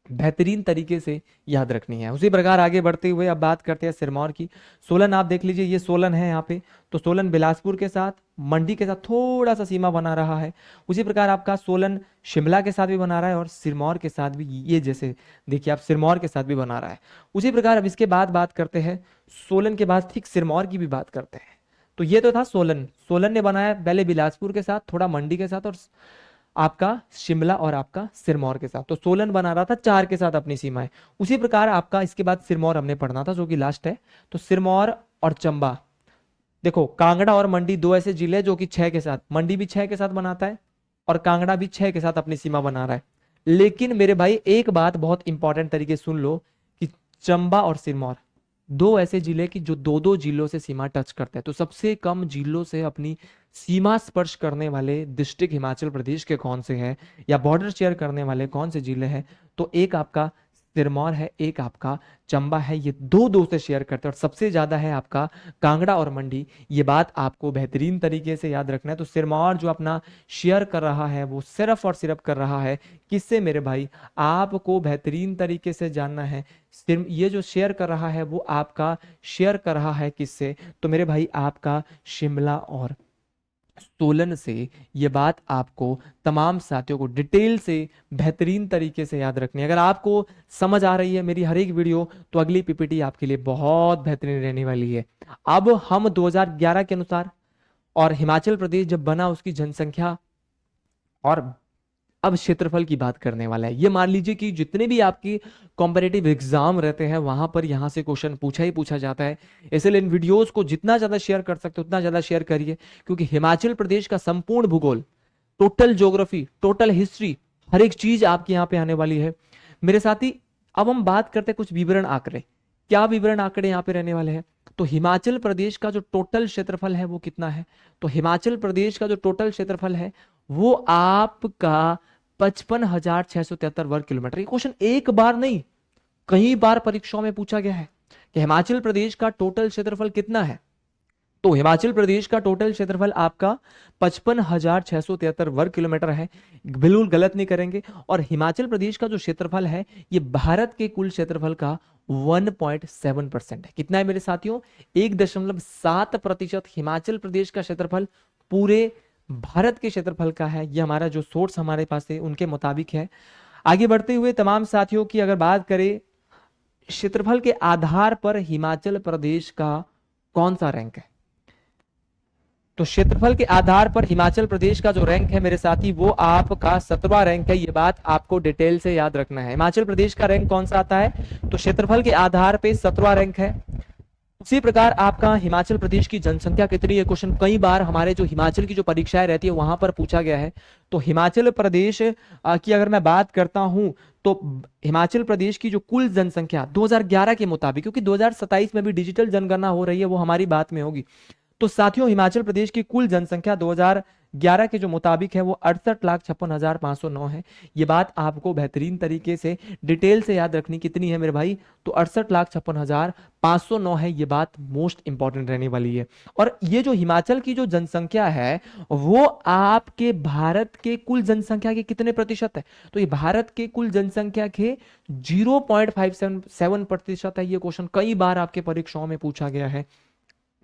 बेहतरीन तरीके से याद रखनी है। उसी प्रकार आगे बढ़ते हुए अब बात करते हैं सिरमौर की। सोलन आप देख लीजिए, ये सोलन है यहाँ पे, तो सोलन बिलासपुर के साथ, मंडी के साथ थोड़ा सा सीमा बना रहा है। उसी प्रकार आपका सोलन शिमला के साथ भी बना रहा है और सिरमौर के साथ भी, ये जैसे देखिए आप सिरमौर के साथ भी बना रहा है। उसी प्रकार अब इसके बाद बात करते हैं सोलन के बाद ठीक सिरमौर की भी बात करते हैं। तो ये तो था सोलन, सोलन ने बनाया पहले बिलासपुर के साथ, थोड़ा मंडी के साथ, और आपका शिमला और आपका सिरमौर के साथ। तो सोलन बना रहा था 4 के साथ अपनी सीमाएं। उसी प्रकार आपका इसके बाद सिरमौर हमने पढ़ना था जो कि लास्ट है। तो सिरमौर और चंबा, देखो कांगड़ा और मंडी दो ऐसे जिले जो कि 6 के साथ, मंडी भी 6 के साथ बनाता है और कांगड़ा भी 6 के साथ अपनी सीमा बना रहा है। लेकिन मेरे भाई एक बात बहुत इंपॉर्टेंट तरीके से सुन लो कि चंबा और सिरमौर दो ऐसे जिले की जो दो दो जिलों से सीमा टच करते हैं। तो सबसे कम जिलों से अपनी सीमा स्पर्श करने वाले डिस्ट्रिक्ट हिमाचल प्रदेश के कौन से हैं, या बॉर्डर शेयर करने वाले कौन से जिले हैं, तो एक आपका सिरमौर है, एक आपका चंबा है। ये दो दो से शेयर करते हैं और सबसे ज्यादा है आपका कांगड़ा और मंडी। ये बात आपको बेहतरीन तरीके से याद रखना है। तो सिरमौर जो अपना शेयर कर रहा है वो सिर्फ और सिर्फ कर रहा है किससे मेरे भाई, आपको बेहतरीन तरीके से जानना है। ये जो शेयर कर रहा है वो आपका शेयर कर रहा है किससे, तो मेरे भाई आपका शिमला और सोलन से। ये बात आपको तमाम साथियों को डिटेल से बेहतरीन तरीके से याद रखनी है। अगर आपको समझ आ रही है मेरी हर एक वीडियो, तो अगली पीपीटी आपके लिए बहुत बेहतरीन रहने वाली है। अब हम 2011 के अनुसार और हिमाचल प्रदेश जब बना उसकी जनसंख्या और अब क्षेत्रफल की बात करने वाला है। ये मान लीजिए कि जितने भी आपकी कॉम्पिटिटिव एग्जाम रहते हैं वहां पर यहां से क्वेश्चन पूछा ही पूछा जाता है। इसलिए इन वीडियोस को जितना ज्यादा शेयर कर सकते हो उतना ज्यादा शेयर करिए, क्योंकि हिमाचल प्रदेश का संपूर्ण भूगोल, टोटल ज्योग्राफी, टोटल हिस्ट्री, हर एक चीज आपके यहाँ पे आने वाली है मेरे साथी। अब हम बात करते हैं कुछ विवरण आंकड़े, क्या विवरण आंकड़े यहाँ पे रहने वाले हैं। तो हिमाचल प्रदेश का जो टोटल क्षेत्रफल है वो कितना है, तो हिमाचल प्रदेश का जो टोटल क्षेत्रफल है वो आपका 55,673 वर्ग किलोमीटर। ये क्वेश्चन एक बार नहीं कई बार परीक्षाओं में पूछा गया है कि हिमाचल प्रदेश का टोटल क्षेत्रफल कितना है। तो हिमाचल प्रदेश का टोटल क्षेत्रफल आपका 55,673 वर्ग किलोमीटर है, बिल्कुल गलत नहीं करेंगे। और हिमाचल प्रदेश का जो क्षेत्रफल है ये भारत के कुल क्षेत्रफल का 1.7% है। कितना है मेरे साथियों, 1.7% हिमाचल प्रदेश का क्षेत्रफल पूरे भारत के क्षेत्रफल का है। ये हमारा जो सोर्स हमारे पास है उनके मुताबिक है। आगे बढ़ते हुए तमाम साथियों की अगर बात करें क्षेत्रफल के आधार पर हिमाचल प्रदेश का कौन सा रैंक है, तो क्षेत्रफल के आधार पर हिमाचल प्रदेश का जो रैंक है मेरे साथी वो आपका 17वां रैंक है। ये बात आपको डिटेल से याद रखना है। हिमाचल प्रदेश का रैंक कौन सा आता है, तो क्षेत्रफल के आधार पे 17वां रैंक है। उसी प्रकार आपका हिमाचल प्रदेश की जनसंख्या कितनी है, क्वेश्चन कई बार हमारे जो हिमाचल की जो परीक्षाएं रहती है वहां पर पूछा गया है। तो हिमाचल प्रदेश की अगर मैं बात करता हूं तो हिमाचल प्रदेश की जो कुल जनसंख्या 2011 के मुताबिक, क्योंकि 2027 में भी डिजिटल जनगणना हो रही है वो हमारी बात में होगी, तो साथियों हिमाचल प्रदेश की कुल जनसंख्या 2011 के जो मुताबिक है वो 68,56,509 है। ये बात आपको बेहतरीन तरीके से डिटेल से याद रखनी, कितनी है मेरे भाई, तो 68,56,509 है। ये बात मोस्ट इंपॉर्टेंट रहने वाली है। और ये जो हिमाचल की जो जनसंख्या है वो आपके भारत के कुल जनसंख्या के कितने प्रतिशत है, तो ये भारत के कुल जनसंख्या के 0.57% है। ये क्वेश्चन कई बार आपके परीक्षाओं में पूछा गया है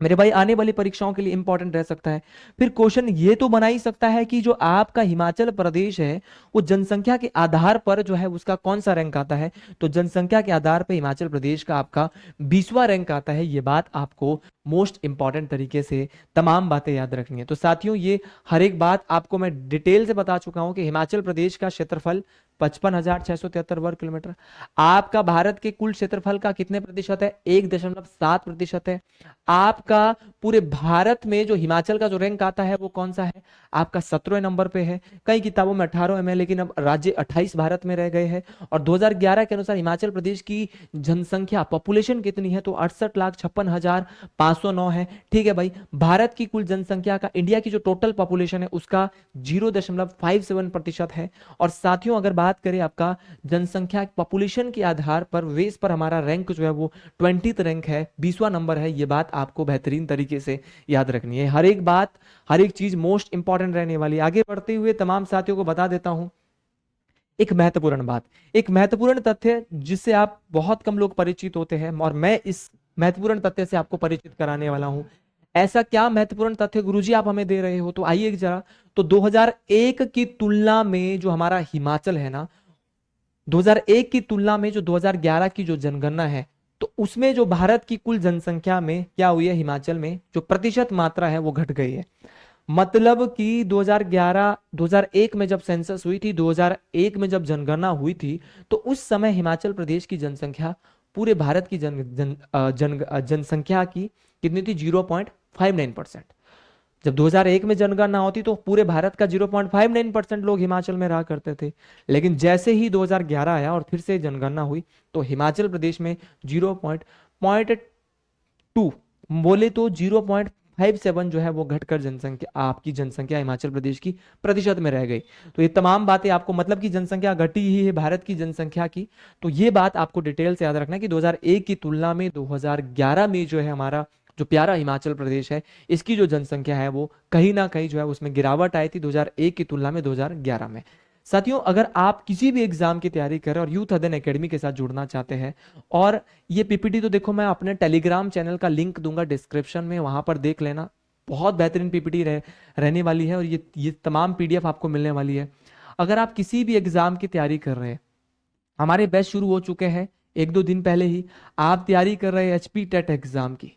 मेरे भाई, आने वाली परीक्षाओं के लिए इंपॉर्टेंट रह सकता है। फिर क्वेश्चन ये तो बना ही सकता है कि जो आपका हिमाचल प्रदेश है वो जनसंख्या के आधार पर जो है उसका कौन सा रैंक आता है, तो जनसंख्या के आधार पर हिमाचल प्रदेश का आपका 20वां रैंक आता है। ये बात आपको मोस्ट इंपॉर्टेंट तरीके से तमाम बातें याद रखनी है। तो साथियों ये हर एक बात आपको मैं डिटेल से बता चुका हूं कि हिमाचल प्रदेश का क्षेत्रफल 55,673 वर्ग किलोमीटर, आपका भारत के कुल क्षेत्रफल का कितने प्रतिशत है, 1.7% है। आपका पूरे भारत में जो हिमाचल का जो रैंक आता है वो कौन सा है, आपका 17वें नंबर पे है। कई किताबों में 18वें में, लेकिन अब राज्य 28 भारत में रह गए हैं। और 2011 के अनुसार हिमाचल प्रदेश की जनसंख्या पॉपुलेशन कितनी है, तो 68,56,509 है। ठीक है भाई, भारत की कुल जनसंख्या का, इंडिया की जो टोटल पॉपुलेशन है उसका 0.57% है। और साथियों अगर बात करें आपका जनसंख्या पॉपुलेशन के आधार पर वेस पर हमारा रैंक जो है वो 20th रैंक है, 20वां नंबर है। ये बात आपको बेहतरीन तरीके से याद रखनी है। हर एक बात, हर एक चीज मोस्ट इंपॉर्टेंट रहने वाली है। आगे बढ़ते हुए तमाम साथियों को बता देता हूं एक महत्वपूर्ण तथ्य जिससे आप बहुत कम लोग परिचित होते हैं और मैं इस महत्वपूर्ण तथ्य से आपको परिचित कराने वाला हूं। ऐसा क्या महत्वपूर्ण तथ्य गुरुजी आप हमें दे रहे हो? तो आइए जरा, तो 2001 की तुलना में जो हमारा हिमाचल है ना, 2001 की तुलना में जो 2011 की जो जनगणना है, तो उसमें जो भारत की कुल जनसंख्या में क्या हुई है, हिमाचल में जो प्रतिशत मात्रा है वो घट गई है। मतलब कि 2011 2001 में जब सेंसस हुई थी, 2001 में जब जनगणना हुई थी, तो उस समय हिमाचल प्रदेश की जनसंख्या पूरे भारत की जनसंख्या की कितनी थी? 0.59%। जब 2001 में जनगणना होती तो पूरे भारत का 0.59% लोग हिमाचल में रहा करते थे। लेकिन जैसे ही 2011 आया और फिर से जनगणना हुई तो हिमाचल प्रदेश में 0.2 बोले तो 0.57 जो है वो घटकर जनसंख्या, आपकी जनसंख्या हिमाचल प्रदेश की प्रतिशत में रह गई। तो ये तमाम बातें आपको, मतलब की जनसंख्या घटी ही है भारत की जनसंख्या की, तो ये बात आपको डिटेल से याद रखना है कि 2001 की तुलना में 2011 में जो है हमारा जो प्यारा हिमाचल प्रदेश है, इसकी जो जनसंख्या है वो कहीं ना कहीं जो है उसमें गिरावट आई थी 2001 की तुलना में 2011 में। साथियों, अगर आप किसी भी एग्जाम की तैयारी कर रहे हैं और यूथ अध्ययन एकेडमी के साथ जुड़ना चाहते हैं, और ये पीपीटी तो देखो मैं अपने टेलीग्राम चैनल का लिंक दूंगा डिस्क्रिप्शन में, वहां पर देख लेना। बहुत बेहतरीन पीपीटी रहने वाली है और ये तमाम पीडीएफ आपको मिलने वाली है। अगर आप किसी भी एग्जाम की तैयारी कर रहे हैं, हमारे बैच शुरू हो चुके हैं 1-2 दिन पहले ही। आप तैयारी कर रहे हैं एचपी टेट एग्जाम की,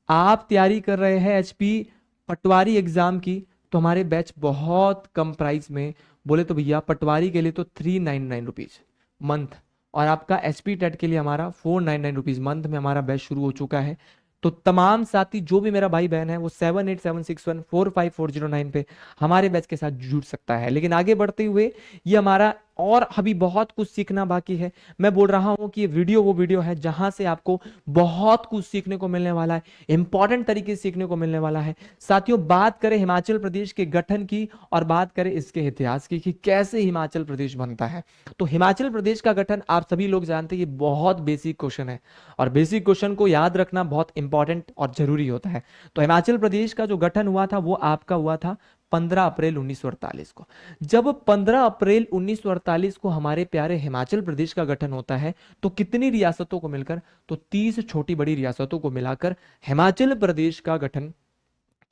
आप तैयारी कर रहे हैं एचपी पटवारी एग्जाम की, तो हमारे बैच बहुत कम प्राइस में, बोले तो भैया पटवारी के लिए तो 399 रुपीज मंथ, और आपका एचपी टेट के लिए हमारा 499 रुपीज मंथ में हमारा बैच शुरू हो चुका है। तो तमाम साथी जो भी मेरा भाई बहन है वो 7876145409 पे हमारे बैच के साथ जुड़ सकता है। लेकिन आगे बढ़ते हुए ये हमारा और अभी बहुत कुछ सीखना बाकी है। मैं बोल रहा हूं कि ये वीडियो वो वीडियो है जहां से आपको बहुत कुछ सीखने को मिलने वाला है, इंपॉर्टेंट तरीके से सीखने को मिलने वाला है। साथियों, बात करें हिमाचल प्रदेश के गठन की और बात करें इसके इतिहास की कि कैसे हिमाचल प्रदेश बनता है, तो हिमाचल प्रदेश का गठन आप सभी लोग जानते हैं ये बहुत बेसिक क्वेश्चन है और बेसिक क्वेश्चन को याद रखना बहुत इंपॉर्टेंट और जरूरी होता है। तो हिमाचल प्रदेश का जो गठन हुआ था वो आपका हुआ था 15 अप्रैल 1948 को। जब 15 अप्रैल 1948 को हमारे प्यारे हिमाचल प्रदेश का गठन होता है तो कितनी रियासतों को मिलकर, तो 30 छोटी बड़ी रियासतों को मिलाकर हिमाचल प्रदेश का गठन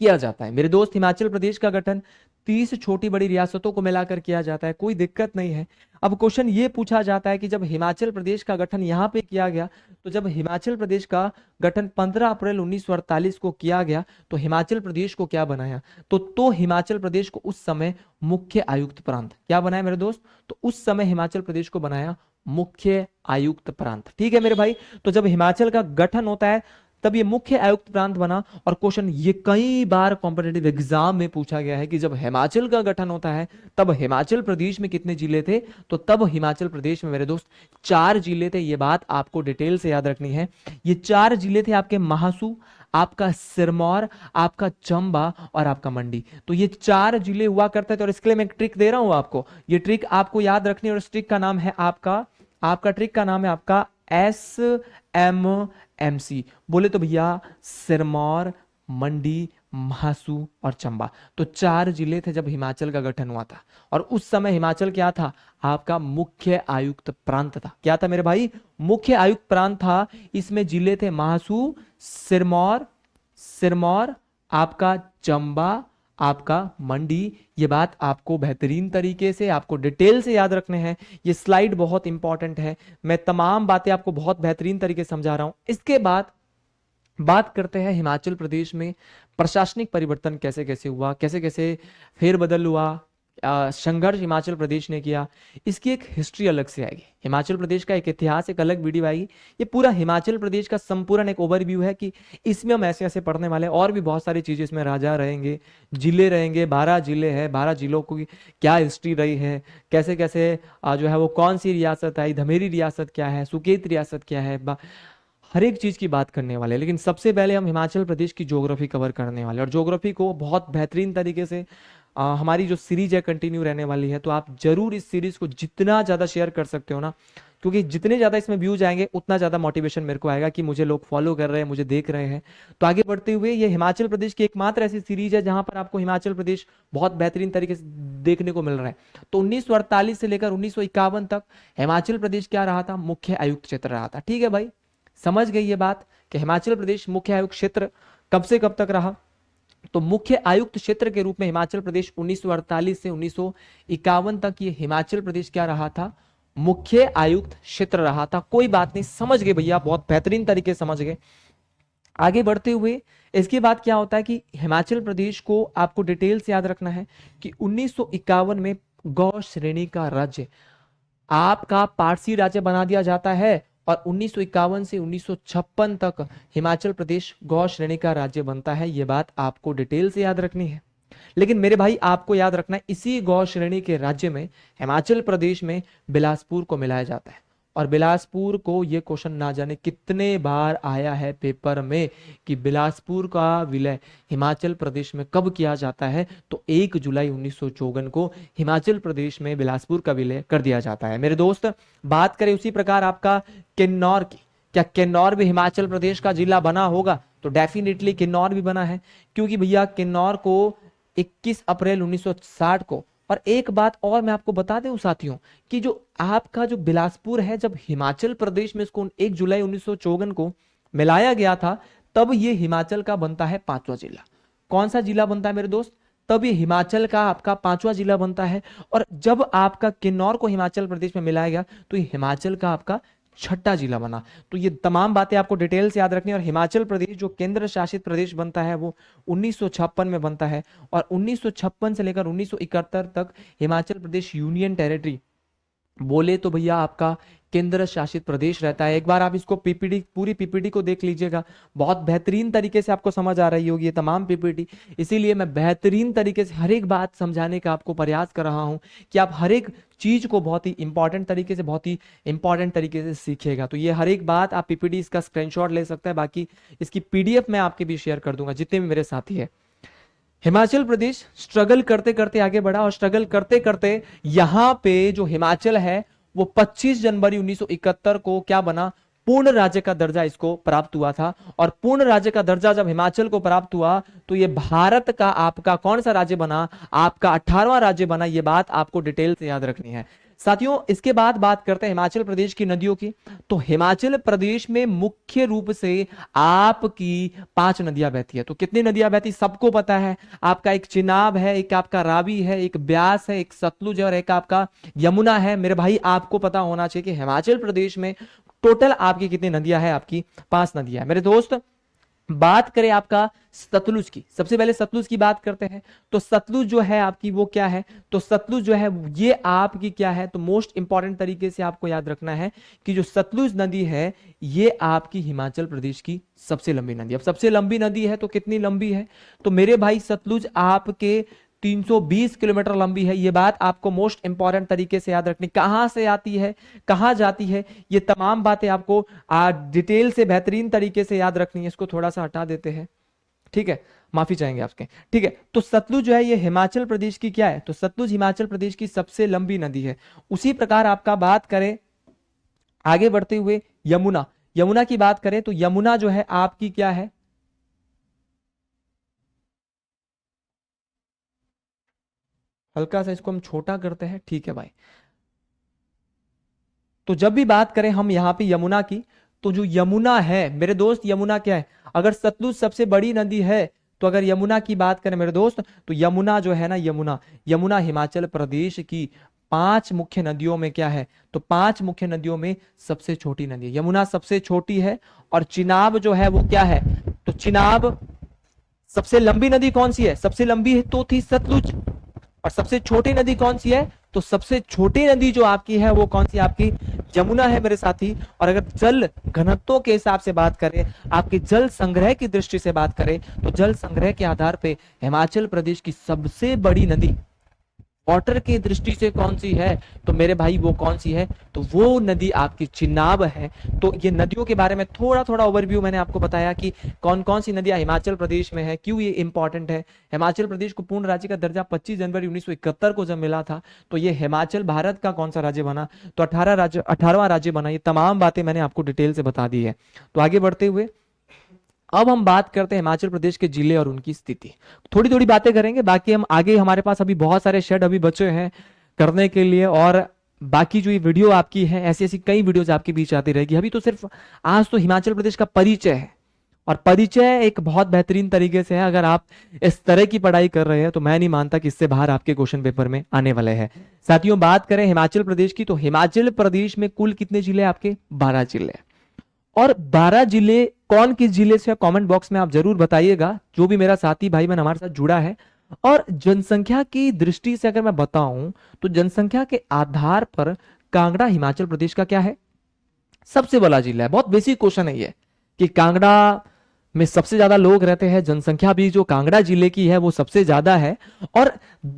किया जाता है। मेरे दोस्त, हिमाचल प्रदेश का गठन 30 छोटी बड़ी रियासतों को मिलाकर किया जाता है, कोई दिक्कत नहीं है। अब क्वेश्चन ये पूछा जाता है कि जब हिमाचल प्रदेश का गठन यहां पे किया गया, तो जब हिमाचल प्रदेश का गठन 15 अप्रैल 1948 को किया गया तो हिमाचल प्रदेश को क्या बनाया, तो हिमाचल प्रदेश को उस समय मुख्य आयुक्त प्रांत क्या बनाया मेरे दोस्त, तो उस समय हिमाचल प्रदेश को बनाया मुख्य आयुक्त प्रांत। ठीक है मेरे भाई, तो जब हिमाचल का गठन होता है तब ये मुख्य आयुक्त प्रांत बना। और क्वेश्चन ये कई बार कॉम्पिटेटिव एग्जाम में पूछा गया है कि जब हिमाचल का गठन होता है तब हिमाचल प्रदेश में कितने जिले थे, तो तब हिमाचल प्रदेश में मेरे दोस्त 4 जिले थे। ये बात आपको डिटेल से याद रखनी है। ये 4 जिले थे आपके महासू, आपका सिरमौर, आपका चंबा और आपका मंडी। तो ये 4 जिले हुआ करते थे। और इसके लिए मैं एक ट्रिक दे रहा हूं आपको, ये ट्रिक आपको याद रखनी है और इस ट्रिक का नाम है आपका ट्रिक का नाम है आपका SMMC। बोले तो भैया सिरमौर, मंडी, महासू और चंबा, तो 4 जिले थे जब हिमाचल का गठन हुआ था। और उस समय हिमाचल क्या था, आपका मुख्य आयुक्त प्रांत था। क्या था मेरे भाई, मुख्य आयुक्त प्रांत था। इसमें जिले थे महासू, सिरमौर, आपका चंबा, आपका मंडी। ये बात आपको बेहतरीन तरीके से, आपको डिटेल से याद रखने हैं। ये स्लाइड बहुत इंपॉर्टेंट है, मैं तमाम बातें आपको बहुत बेहतरीन तरीके से समझा रहा हूं। इसके बाद बात करते हैं हिमाचल प्रदेश में प्रशासनिक परिवर्तन कैसे कैसे हुआ, कैसे कैसे फेरबदल हुआ, संघर्ष हिमाचल प्रदेश ने किया। इसकी एक हिस्ट्री अलग से आएगी, हिमाचल प्रदेश का एक इतिहास एक अलग वीडियो आएगी। ये पूरा हिमाचल प्रदेश का संपूर्ण एक ओवरव्यू है कि इसमें हम ऐसे ऐसे पढ़ने वाले हैं। और भी बहुत सारी चीजें इसमें, राजा रहेंगे, जिले रहेंगे, 12 जिले हैं, 12 जिलों की क्या हिस्ट्री रही है, कैसे कैसे जो है वो कौन सी रियासत आई, धमेरी रियासत क्या है, सुकेत रियासत क्या है, हर एक चीज की बात करने वाले हैं। लेकिन सबसे पहले हम हिमाचल प्रदेश की ज्योग्राफी कवर करने वाले हैं और ज्योग्राफी को बहुत बेहतरीन तरीके से हमारी जो सीरीज है कंटिन्यू रहने वाली है। तो आप जरूर इस सीरीज को जितना ज्यादा शेयर कर सकते हो ना, क्योंकि जितने ज्यादा इसमें व्यूज आएंगे उतना ज्यादा मोटिवेशन मेरे को आएगा कि मुझे लोग फॉलो कर रहे हैं, मुझे देख रहे हैं। तो आगे बढ़ते हुए, ये हिमाचल प्रदेश की एकमात्र ऐसी सीरीज है जहां पर आपको हिमाचल प्रदेश बहुत बेहतरीन तरीके से देखने को मिल रहा है। तो 1948 से लेकर 1951 तक हिमाचल प्रदेश क्या रहा था, मुख्य आयुक्त क्षेत्र रहा था। ठीक है भाई, समझ गई ये बात कि हिमाचल प्रदेश मुख्य आयुक्त क्षेत्र कब से कब तक रहा। तो मुख्य आयुक्त क्षेत्र के रूप में हिमाचल प्रदेश 1948 से 1951 तक ये हिमाचल प्रदेश क्या रहा था, मुख्य आयुक्त क्षेत्र रहा था। कोई बात नहीं, समझ गए भैया, बहुत बेहतरीन तरीके से समझ गए। आगे बढ़ते हुए इसके बाद क्या होता है कि हिमाचल प्रदेश को आपको डिटेल से याद रखना है कि 1951 में गौ श्रेणी का राज्य आपका पारसी राज्य बना दिया जाता है और 1951 से 1956 तक हिमाचल प्रदेश गौ श्रेणी का राज्य बनता है। यह बात आपको डिटेल से याद रखनी है। लेकिन मेरे भाई आपको याद रखना है, इसी गौ श्रेणी के राज्य में हिमाचल प्रदेश में बिलासपुर को मिलाया जाता है। और बिलासपुर को ये क्वेश्चन ना जाने कितने बार आया है पेपर में कि बिलासपुर का विलय हिमाचल प्रदेश में कब किया जाता है। तो 1 जुलाई 1954 को हिमाचल प्रदेश में बिलासपुर का विलय कर दिया जाता है। मेरे दोस्त, बात करें उसी प्रकार आपका किन्नौर की, क्या किन्नौर भी हिमाचल प्रदेश का जिला बना होगा? तो डेफिनेटली किन्नौर भी बना है, क्योंकि भैया किन्नौर को 21 अप्रैल 1960 को, और एक बात और मैं आपको बता दूं साथियों कि जो आपका जो बिलासपुर है, जब हिमाचल प्रदेश में इसको 1 जुलाई 1954 को मिलाया गया था, तब ये हिमाचल का बनता है 5वां जिला। कौन सा जिला बनता है मेरे दोस्त? तब ये हिमाचल का आपका 5वां जिला बनता है। और जब आपका किन्नौर को हिमाचल प्रदेश में मिलाया गया तो ये हिमाचल का आपका 6ठा जिला बना। तो ये तमाम बातें आपको डिटेल से याद रखनी है। और हिमाचल प्रदेश जो केंद्र शासित प्रदेश बनता है वो 1956 में बनता है, और 1956 से लेकर 1971 तक हिमाचल प्रदेश यूनियन टेरिटरी, बोले तो भैया आपका केंद्र शासित प्रदेश रहता है। एक बार आप इसको पीपीटी, पूरी पीपीटी को देख लीजिएगा, बहुत बेहतरीन तरीके से आपको समझ आ रही होगी ये तमाम पीपीटी। इसीलिए मैं बेहतरीन तरीके से हर एक बात समझाने का आपको प्रयास कर रहा हूं कि आप हर एक चीज को बहुत ही इंपॉर्टेंट तरीके से, बहुत ही इंपॉर्टेंट तरीके से सीखिएगा। तो ये हर एक बात आप पीपीटी इसका स्क्रीनशॉट ले सकते हैं, बाकी इसकी पीडीएफ मैं आपके भी शेयर कर दूंगा जितने भी मेरे साथी है। हिमाचल प्रदेश स्ट्रगल करते करते आगे बढ़ा, और स्ट्रगल करते करते यहां पे जो हिमाचल है वो 25 जनवरी 1971 को क्या बना, पूर्ण राज्य का दर्जा इसको प्राप्त हुआ था। और पूर्ण राज्य का दर्जा जब हिमाचल को प्राप्त हुआ तो ये भारत का आपका कौन सा राज्य बना, आपका 18वां राज्य बना। ये बात आपको डिटेल से याद रखनी है साथियों। इसके बाद बात करते हैं हिमाचल प्रदेश की नदियों की। तो हिमाचल प्रदेश में मुख्य रूप से आपकी 5 नदियां बहती है। तो कितनी नदियां बहती सबको पता है, आपका एक चिनाब है, एक आपका रावी है, एक ब्यास है, एक सतलुज है और एक आपका यमुना है। मेरे भाई आपको पता होना चाहिए कि हिमाचल प्रदेश में टोटल आपकी कितनी नदियां है, आपकी 5 नदियां है। मेरे दोस्त, बात करें आपका सतलुज की, सबसे पहले सतलुज की बात करते हैं। तो सतलुज जो है आपकी वो क्या है, तो सतलुज जो है ये आपकी क्या है, तो मोस्ट इंपॉर्टेंट तरीके से आपको याद रखना है कि जो सतलुज नदी है ये आपकी हिमाचल प्रदेश की सबसे लंबी नदी है। अब सबसे लंबी नदी है तो कितनी लंबी है, तो मेरे भाई सतलुज आपके 320 किलोमीटर लंबी है। ये बात आपको मोस्ट इंपॉर्टेंट तरीके से याद रखनी, कहां से आती है, कहां जाती है, ये तमाम बातें आपको डिटेल से बेहतरीन तरीके से याद रखनी है। इसको थोड़ा सा हटा देते हैं, ठीक है, माफी चाहेंगे आपके, ठीक है। तो सतलुज जो है ये हिमाचल प्रदेश की क्या है, तो सतलुज हिमाचल प्रदेश की सबसे लंबी नदी है। उसी प्रकार आपका बात करें आगे बढ़ते हुए यमुना, यमुना की बात करें तो यमुना जो है आपकी क्या है, हल्का सा इसको हम छोटा करते हैं, ठीक है भाई। तो जब भी बात करें हम यहां पे यमुना की, तो जो यमुना है मेरे दोस्त, यमुना क्या है, अगर सतलुज सबसे बड़ी नदी है तो अगर यमुना की बात करें मेरे दोस्त, तो यमुना जो है ना, यमुना, यमुना हिमाचल प्रदेश की 5 मुख्य नदियों में क्या है, तो 5 मुख्य नदियों में सबसे छोटी नदी है। यमुना सबसे छोटी है। और चिनाब जो है वो क्या है, तो चिनाब सबसे लंबी नदी कौन सी है, सबसे लंबी है तो थी सतलुज। और सबसे छोटी नदी कौन सी है, तो सबसे छोटी नदी जो आपकी है वो कौन सी, आपकी यमुना है मेरे साथी। और अगर जल घनत्व के हिसाब से बात करें, आपके जल संग्रह की दृष्टि से बात करें, तो जल संग्रह के आधार पे हिमाचल प्रदेश की सबसे बड़ी नदी वाटर की दृष्टि से कौन सी है, तो मेरे भाई वो कौन सी है, तो वो नदी आपकी चिनाब है। तो ये नदियों के बारे में थोड़ा थोड़ा ओवरव्यू मैंने आपको बताया कि कौन कौन सी नदियां हिमाचल प्रदेश में है, क्यों ये इंपॉर्टेंट है। हिमाचल प्रदेश को पूर्ण राज्य का दर्जा 25 जनवरी 1971 को जब मिला था, तो ये हिमाचल भारत का कौन सा राज्य बना, तो 18वां राज्य बना। ये तमाम बातें मैंने आपको डिटेल से बता दी है। तो आगे बढ़ते हुए अब हम बात करते हैं हिमाचल प्रदेश के जिले और उनकी स्थिति। थोड़ी थोड़ी बातें करेंगे, बाकी हम आगे, हमारे पास अभी बहुत सारे शेड अभी बचे हैं करने के लिए, और बाकी जो ये वीडियो आपकी है, ऐसी ऐसी कई वीडियोज आपके बीच आती रहेगी। अभी तो सिर्फ आज तो हिमाचल प्रदेश का परिचय है, और परिचय एक बहुत बेहतरीन तरीके से है। अगर आप इस तरह की पढ़ाई कर रहे हैं तो मैं नहीं मानता कि इससे बाहर आपके क्वेश्चन पेपर में आने वाले हैं। साथियों, बात करें हिमाचल प्रदेश की, तो हिमाचल प्रदेश में कुल कितने जिले आपके, 12 जिले। और 12 जिले कौन किस जिले से, कमेंट बॉक्स में आप जरूर बताइएगा, जो भी मेरा साथी भाई बहन हमारे साथ जुड़ा है। और जनसंख्या की दृष्टि से अगर मैं बताऊं, तो जनसंख्या के आधार पर कांगड़ा हिमाचल प्रदेश का क्या है, सबसे बड़ा जिला है। बहुत बेसिक क्वेश्चन है ये, कि कांगड़ा में सबसे ज्यादा लोग रहते हैं, जनसंख्या भी जो कांगड़ा जिले की है वो सबसे ज्यादा है। और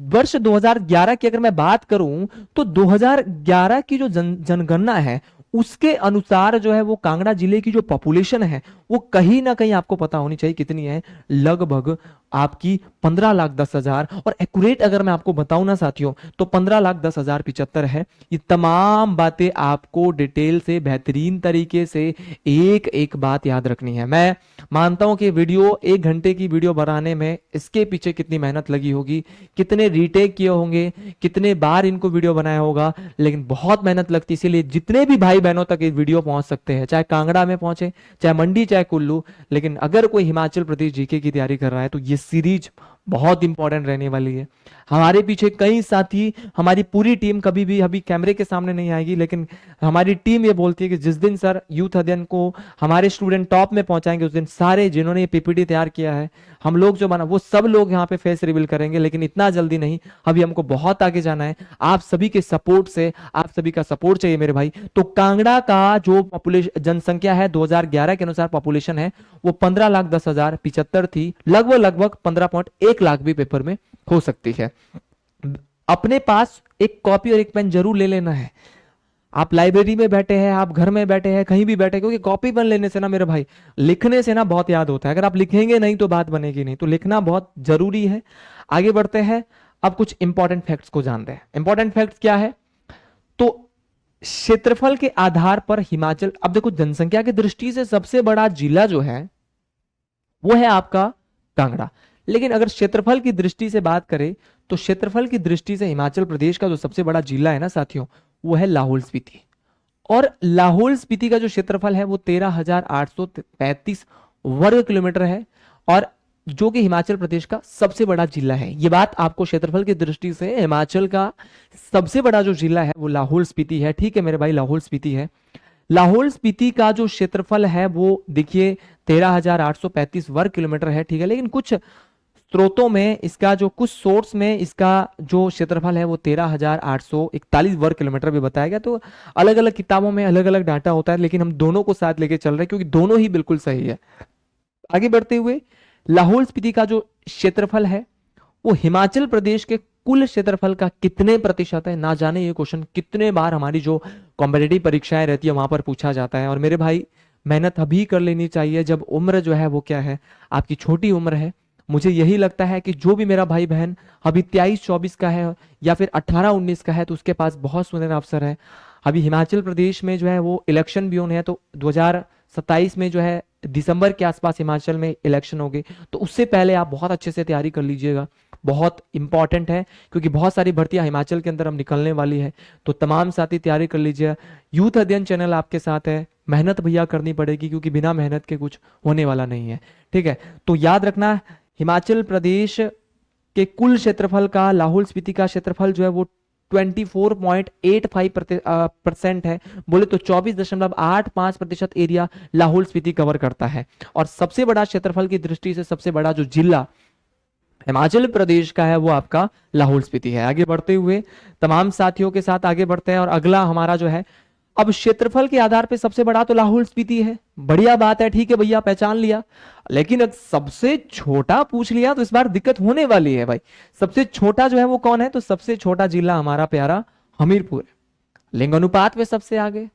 वर्ष 2011 की अगर मैं बात करूं, तो 2011 की जो जनगणना है उसके अनुसार जो है वो कांगड़ा जिले की जो पॉपुलेशन है वो कहीं ना कहीं आपको पता होनी चाहिए कितनी है, लगभग आपकी 15,10,000। और एक्यूरेट अगर मैं आपको बताऊं ना साथियों, तो 15,10,075 है। ये तमाम बातें आपको डिटेल से बेहतरीन तरीके से एक एक बात याद रखनी है। मैं मानता हूं कि वीडियो 1 घंटे की वीडियो बनाने में इसके पीछे कितनी मेहनत लगी होगी, कितने रीटेक किए होंगे, कितने बार इनको वीडियो बनाया होगा, लेकिन बहुत मेहनत लगती है। इसीलिए जितने भी भाई बहनों तक ये वीडियो पहुंच सकते हैं, चाहे कांगड़ा में पहुंचे, चाहे मंडी, चाहे कुल्लू, लेकिन अगर कोई हिमाचल प्रदेश जीके की तैयारी कर रहा है तो ये सीरीज बहुत इंपॉर्टेंट रहने वाली है। हमारे पीछे कई साथी, हमारी पूरी टीम कभी भी अभी कैमरे के सामने नहीं आएगी, लेकिन हमारी टीम ये बोलती है कि जिस दिन सर यूथ अध्ययन को हमारे स्टूडेंट टॉप में पहुंचाएंगे, उस दिन सारे जिन्होंने ये पीपीटी तैयार किया है, हम लोग जो बना, वो सब लोग यहाँ पे फेस रिवील करेंगे। लेकिन इतना जल्दी नहीं, अभी हमको बहुत आगे जाना है। आप सभी के सपोर्ट से, आप सभी का सपोर्ट चाहिए मेरे भाई। तो कांगड़ा का जो पॉपुलेशन जनसंख्या है 2011 के अनुसार पॉपुलेशन है वो 15,10,075 थी, लगभग 15.1 लाख भी पेपर में हो सकती है। अपने पास एक कॉपी और एक पेन जरूर ले लेना है। आप लाइब्रेरी में बैठे हैं, आप घर में बैठे हैं, कहीं भी बैठे, क्योंकि कॉपी पेन लेने से ना मेरे भाई, लिखने से ना बहुत याद होता है। अगर आप लिखेंगे नहीं तो बात बनेगी नहीं, तो लिखना बहुत जरूरी है। आगे बढ़ते हैं, अब कुछ इंपॉर्टेंट फैक्ट्स को जानते हैं। इंपॉर्टेंट फैक्ट्स क्या है, तो क्षेत्रफल के आधार पर हिमाचल, अब देखो जनसंख्या की दृष्टि से सबसे बड़ा जिला जो है वो है आपका कांगड़ा। लेकिन अगर क्षेत्रफल की दृष्टि से बात करें, तो क्षेत्रफल की दृष्टि से हिमाचल प्रदेश का जो सबसे बड़ा जिला है ना साथियों, वो है लाहौल स्पीति। और लाहौल स्पीति का जो क्षेत्रफल है वो 13,835 वर्ग किलोमीटर है, और जो कि हिमाचल प्रदेश का सबसे बड़ा जिला है। ये बात आपको क्षेत्रफल की दृष्टि से हिमाचल का सबसे बड़ा जो जिला है वो लाहौल स्पीति है। ठीक है मेरे भाई, लाहौल स्पीति है। लाहौल स्पीति का जो क्षेत्रफल है वो देखिए 13,835 वर्ग किलोमीटर है। ठीक है, लेकिन कुछ स्रोतों में इसका जो, कुछ सोर्स में इसका जो क्षेत्रफल है वो 13,841 वर्ग किलोमीटर भी बताया गया। तो अलग अलग किताबों में अलग अलग डाटा होता है, लेकिन हम दोनों को साथ लेके चल रहे हैं क्योंकि दोनों ही बिल्कुल सही है। आगे बढ़ते हुए, लाहौल स्पीति का जो क्षेत्रफल है वो हिमाचल प्रदेश के कुल क्षेत्रफल का कितने प्रतिशत है, ना जाने ये क्वेश्चन कितने बार हमारी जो कॉम्पिटिटिव परीक्षाएं रहती है वहां पर पूछा जाता है। और मेरे भाई, मेहनत अभी कर लेनी चाहिए जब उम्र जो है वो क्या है, आपकी छोटी उम्र है। मुझे यही लगता है कि जो भी मेरा भाई बहन अभी 23-24 का है या फिर 18-19 का है, तो उसके पास बहुत सुनहरा अवसर है। अभी हिमाचल प्रदेश में जो है वो इलेक्शन भी होने हैं, तो 2027 में जो है दिसंबर के आसपास हिमाचल में इलेक्शन होंगे, तो उससे पहले आप बहुत अच्छे से तैयारी कर लीजिएगा। बहुत इंपॉर्टेंट है, क्योंकि बहुत सारी भर्तियां हिमाचल के अंदर हम निकलने वाली है। तो तमाम साथी तैयारी कर लीजिए। यूथ अध्ययन चैनल आपके साथ है, मेहनत भैया करनी पड़ेगी, क्योंकि बिना मेहनत के कुछ होने वाला नहीं है। ठीक है, तो याद रखना, हिमाचल प्रदेश के कुल क्षेत्रफल का लाहौल स्पीति का क्षेत्रफल जो है वो 24.85% है। बोले तो 24.85% एरिया लाहौल स्पीति कवर करता है। और सबसे बड़ा क्षेत्रफल की दृष्टि से सबसे बड़ा जो जिला हिमाचल प्रदेश का है वो आपका लाहौल स्पीति है। आगे बढ़ते हुए तमाम साथियों के साथ आगे बढ़ते हैं, और अगला हमारा जो है अब क्षेत्रफल के आधार पे सबसे बड़ा तो लाहौल स्पीति है, बढ़िया बात है, ठीक है भैया, पहचान लिया। लेकिन अगर सबसे छोटा पूछ लिया तो इस बार दिक्कत होने वाली है भाई। सबसे छोटा जो है वो कौन है, तो सबसे छोटा जिला हमारा प्यारा हमीरपुर है। लिंगानुपात में सबसे आगे,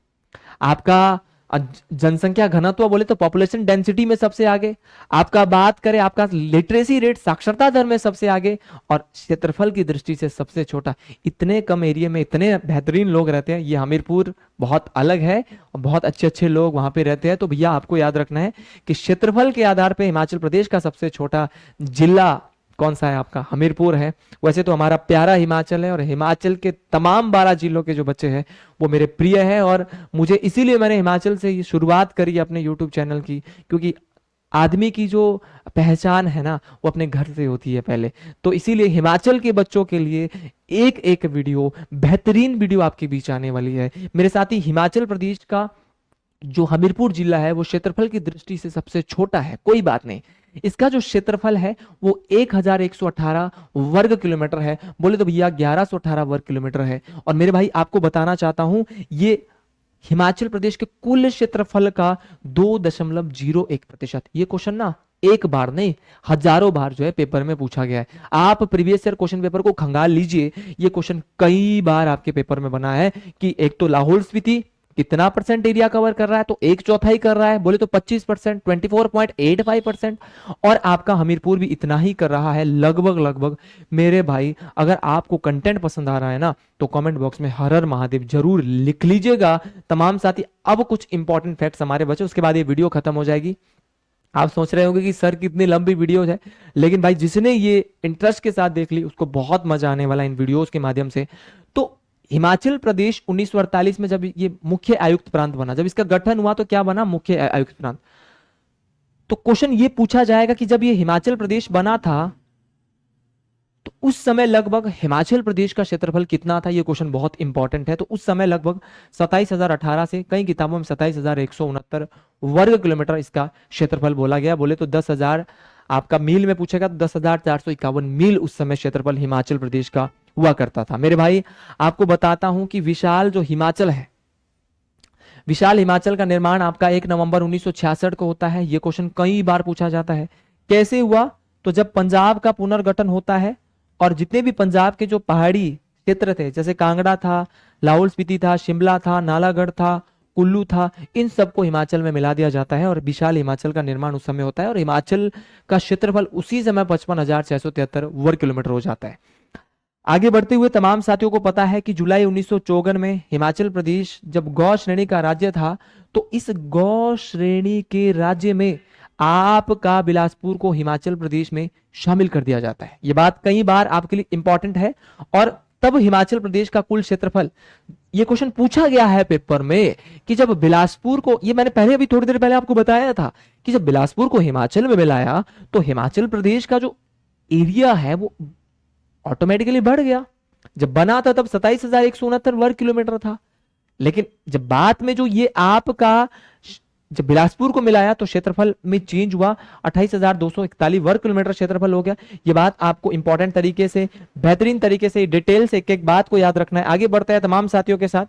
आपका जनसंख्या घनत्व बोले तो पॉपुलेशन डेंसिटी में सबसे आगे, आपका बात करें आपका लिटरेसी रेट साक्षरता दर में सबसे आगे, और क्षेत्रफल की दृष्टि से सबसे छोटा। इतने कम एरिया में इतने बेहतरीन लोग रहते हैं, ये हमीरपुर बहुत अलग है और बहुत अच्छे अच्छे लोग वहां पे रहते हैं। तो भैया आपको याद रखना है कि क्षेत्रफल के आधार पर हिमाचल प्रदेश का सबसे छोटा जिला कौन सा है, आपका हमीरपुर है। वैसे तो हमारा प्यारा हिमाचल है, और हिमाचल के तमाम 12 जिलों के जो बच्चे हैं वो मेरे प्रिय है, और मुझे इसीलिए मैंने हिमाचल से ये शुरुआत करी अपने यूट्यूब चैनल की, क्योंकि आदमी की जो पहचान है ना वो अपने घर से होती है पहले। तो इसीलिए हिमाचल के बच्चों के लिए एक एक वीडियो, बेहतरीन वीडियो आपके बीच आने वाली है मेरे साथी। हिमाचल प्रदेश का जो हमीरपुर जिला है वो क्षेत्रफल की दृष्टि से सबसे छोटा है, कोई बात नहीं, इसका जो क्षेत्रफल है वो 1118 वर्ग किलोमीटर है। बोले तो भैया 1118 वर्ग किलोमीटर है। और मेरे भाई आपको बताना चाहता हूं, ये हिमाचल प्रदेश के कुल क्षेत्रफल का 2.01%। ये क्वेश्चन ना एक बार नहीं हजारों बार जो है पेपर में पूछा गया है। आप प्रीवियस ईयर क्वेश्चन पेपर को खंगाल लीजिए, ये क्वेश्चन कई बार आपके पेपर में बना है कि एक तो लाहौल स्पीति कितना परसेंट एरिया कवर कर रहा है, तो 1/4 कर रहा है, बोले तो 25%, 24.85%, और आपका हमीरपुर भी इतना ही कर रहा है, लगभग लगभग। मेरे भाई अगर आपको कंटेंट पसंद आ रहा है ना तो कमेंट बॉक्स में हर हर महादेव जरूर लिख लीजिएगा तमाम साथी। अब कुछ इंपॉर्टेंट फैक्ट्स हमारे बचे, उसके बाद ये वीडियो खत्म हो जाएगी। आप सोच रहे होंगे कि सर कितनी लंबी वीडियो है, लेकिन भाई जिसने ये इंटरेस्ट के साथ देख ली उसको बहुत मजा आने वाला इन वीडियोस के माध्यम से। तो हिमाचल प्रदेश 1948 में जब ये मुख्य आयुक्त प्रांत बना, जब इसका गठन हुआ तो क्या बना, मुख्य आयुक्त प्रांत। तो क्वेश्चन ये पूछा जाएगा कि जब ये हिमाचल प्रदेश बना था तो उस समय लगभग हिमाचल प्रदेश का क्षेत्रफल कितना था, ये क्वेश्चन बहुत इंपॉर्टेंट है। तो उस समय लगभग 27,018 से, कई किताबों में 27,169 वर्ग किलोमीटर इसका क्षेत्रफल बोला गया। बोले तो 10,000 आपका मील में पूछेगा तो 10,451 मील उस समय क्षेत्रफल हिमाचल प्रदेश का हुआ करता था। मेरे भाई आपको बताता हूं कि विशाल जो हिमाचल है, विशाल हिमाचल का निर्माण आपका 1 नवंबर 1966 को होता है। यह क्वेश्चन कई बार पूछा जाता है। कैसे हुआ, तो जब पंजाब का पुनर्गठन होता है और जितने भी पंजाब के जो पहाड़ी क्षेत्र थे, जैसे कांगड़ा था, लाहौल स्पीति था, शिमला था, नालागढ़ था, कुल्लू था, इन सबको हिमाचल में मिला दिया जाता है और विशाल हिमाचल का निर्माण उस समय होता है। और हिमाचल का क्षेत्रफल उसी समय 55,673 वर्ग किलोमीटर हो जाता है। आगे बढ़ते हुए तमाम साथियों को पता है कि जुलाई 1954 में हिमाचल प्रदेश जब गौ श्रेणी का राज्य था, तो इस गौ श्रेणी के राज्य में आपका बिलासपुर को हिमाचल प्रदेश में शामिल कर दिया जाता है। यह बात कई बार आपके लिए इंपॉर्टेंट है। और तब हिमाचल प्रदेश का कुल क्षेत्रफल, यह क्वेश्चन पूछा गया है पेपर में कि जब बिलासपुर को, ये मैंने पहले अभी थोड़ी देर पहले आपको बताया था कि जब बिलासपुर को हिमाचल में मिलाया तो हिमाचल प्रदेश का जो एरिया है वो ऑटोमेटिकली बढ़ गया। जब बना था तब 27,169 वर्ग किलोमीटर था, लेकिन जब बाद में जो ये आपका जब बिलासपुर को मिलाया तो क्षेत्रफल में चेंज हुआ, 28,241 वर्ग किलोमीटर क्षेत्रफल हो गया। ये बात आपको इंपॉर्टेंट तरीके से, बेहतरीन तरीके से, डिटेल से एक एक बात को याद रखना है। आगे बढ़ते हैं तमाम साथियों के साथ।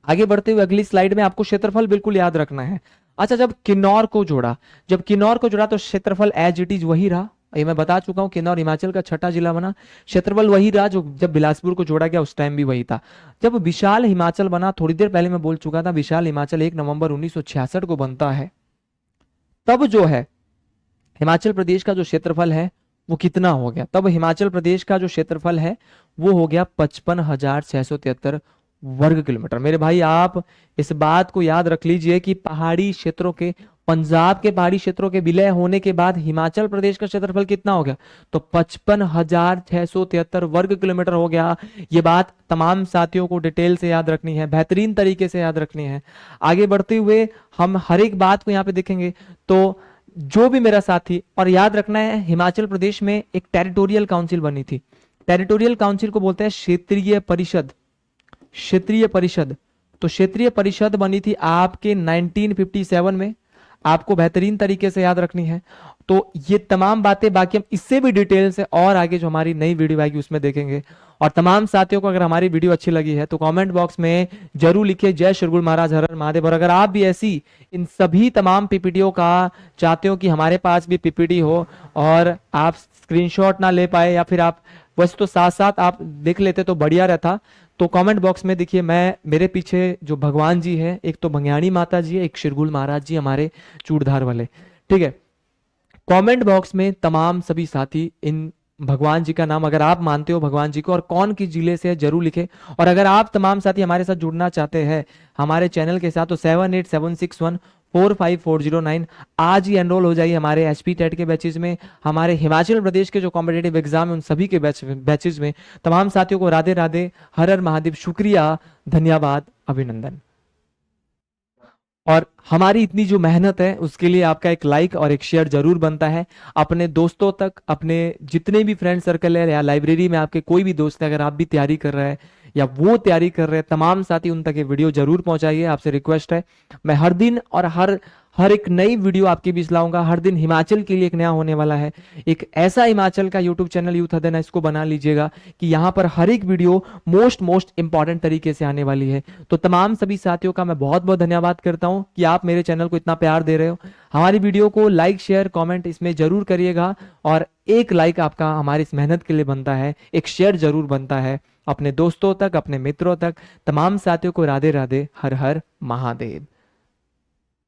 आगे बढ़ते हुए अगली स्लाइड में आपको क्षेत्रफल बिल्कुल याद रखना है। अच्छा, जब किन्नौर को जोड़ा तो क्षेत्रफल एज इट इज वही रहा। ये मैं बता चुका हूं, किन्नौर हिमाचल का छठा जिला बना, क्षेत्रफल वही रहा जो जब बिलासपुर को जोड़ा गया उस टाइम भी वही था। जब विशाल हिमाचल बना, थोड़ी देर पहले मैं बोल चुका था, विशाल हिमाचल 1 नवंबर 1966 को बनता है। तब जो है हिमाचल प्रदेश का जो क्षेत्रफल है वो कितना हो गया, तब हिमाचल प्रदेश का जो क्षेत्रफल है वो हो गया 55,673 वर्ग किलोमीटर। मेरे भाई आप इस बात को याद रख लीजिए कि पहाड़ी क्षेत्रों के, पंजाब के पहाड़ी क्षेत्रों के विलय होने के बाद हिमाचल प्रदेश का क्षेत्रफल कितना हो गया, तो 55,673 वर्ग किलोमीटर हो गया। ये बात तमाम साथियों को डिटेल से याद रखनी है, बेहतरीन तरीके से याद रखनी है। आगे बढ़ते हुए हम हर एक बात को यहाँ पे देखेंगे। तो जो भी मेरा साथी, और याद रखना है हिमाचल प्रदेश में एक टेरिटोरियल काउंसिल बनी थी। टेरिटोरियल काउंसिल को बोलते हैं क्षेत्रीय परिषद। क्षेत्रीय परिषद, तो क्षेत्रीय परिषद बनी थी आपके 1957 में, आपको बेहतरीन तरीके से याद रखनी है। तो ये तमाम बातें बाकी हम इससे भी डिटेल से और आगे जो हमारी नई वीडियो आएगी उसमें देखेंगे। और तमाम साथियों को अगर हमारी वीडियो अच्छी लगी है तो कमेंट बॉक्स में जरूर लिखिए जय शिरगुल महाराज, हर हर महादेव। और अगर आप भी ऐसी इन सभी तमाम पीपीटीओ का चाहते हो कि हमारे पास भी पीपीटी हो और आप स्क्रीनशॉट ना ले पाए या फिर आप वैसे तो साथ साथ आप देख लेते तो बढ़िया रहता, तो कमेंट बॉक्स में देखिए, मैं मेरे पीछे जो भगवान जी है, एक तो भंग्याणी माता जी है, एक शिरगुल महाराज जी हमारे चूड़धार वाले, ठीक है। कमेंट बॉक्स में तमाम सभी साथी इन भगवान जी का नाम अगर आप मानते हो भगवान जी को और कौन किस जिले से है जरूर लिखें। और अगर आप तमाम साथी हमारे साथ जुड़ना चाहते हैं हमारे चैनल के साथ तो 7876145409 आज ही एनरोल हो जाइए हमारे एचपी टेट के बैचेज में, हमारे हिमाचल प्रदेश के जो कॉम्पिटेटिव एग्जाम है उन सभी के बैचेज में। तमाम साथियों को राधे राधे, हर हर महादेव, शुक्रिया, धन्यवाद, अभिनंदन। और हमारी इतनी जो मेहनत है उसके लिए आपका एक लाइक और एक शेयर जरूर बनता है। अपने दोस्तों तक, अपने जितने भी फ्रेंड सर्कल है या लाइब्रेरी में आपके कोई भी दोस्त है, अगर आप भी तैयारी कर रहे हैं या वो तैयारी कर रहे हैं, तमाम साथी उन तक ये वीडियो जरूर पहुंचाइए, आपसे रिक्वेस्ट है। मैं हर दिन और हर हर एक नई वीडियो आपके बीच लाऊंगा। हर दिन हिमाचल के लिए एक नया होने वाला है, एक ऐसा हिमाचल का यूट्यूब चैनल यूथ अध्ययन है, इसको बना लीजिएगा कि यहाँ पर हर एक वीडियो मोस्ट इंपॉर्टेंट तरीके से आने वाली है। तो तमाम सभी साथियों का मैं बहुत बहुत धन्यवाद करता हूँ कि आप मेरे चैनल को इतना प्यार दे रहे हो। हमारी वीडियो को लाइक शेयर कॉमेंट इसमें जरूर करिएगा, और एक लाइक आपका हमारी इस मेहनत के लिए बनता है, एक शेयर जरूर बनता है अपने दोस्तों तक, अपने मित्रों तक। तमाम साथियों को राधे राधे, हर हर महादेव।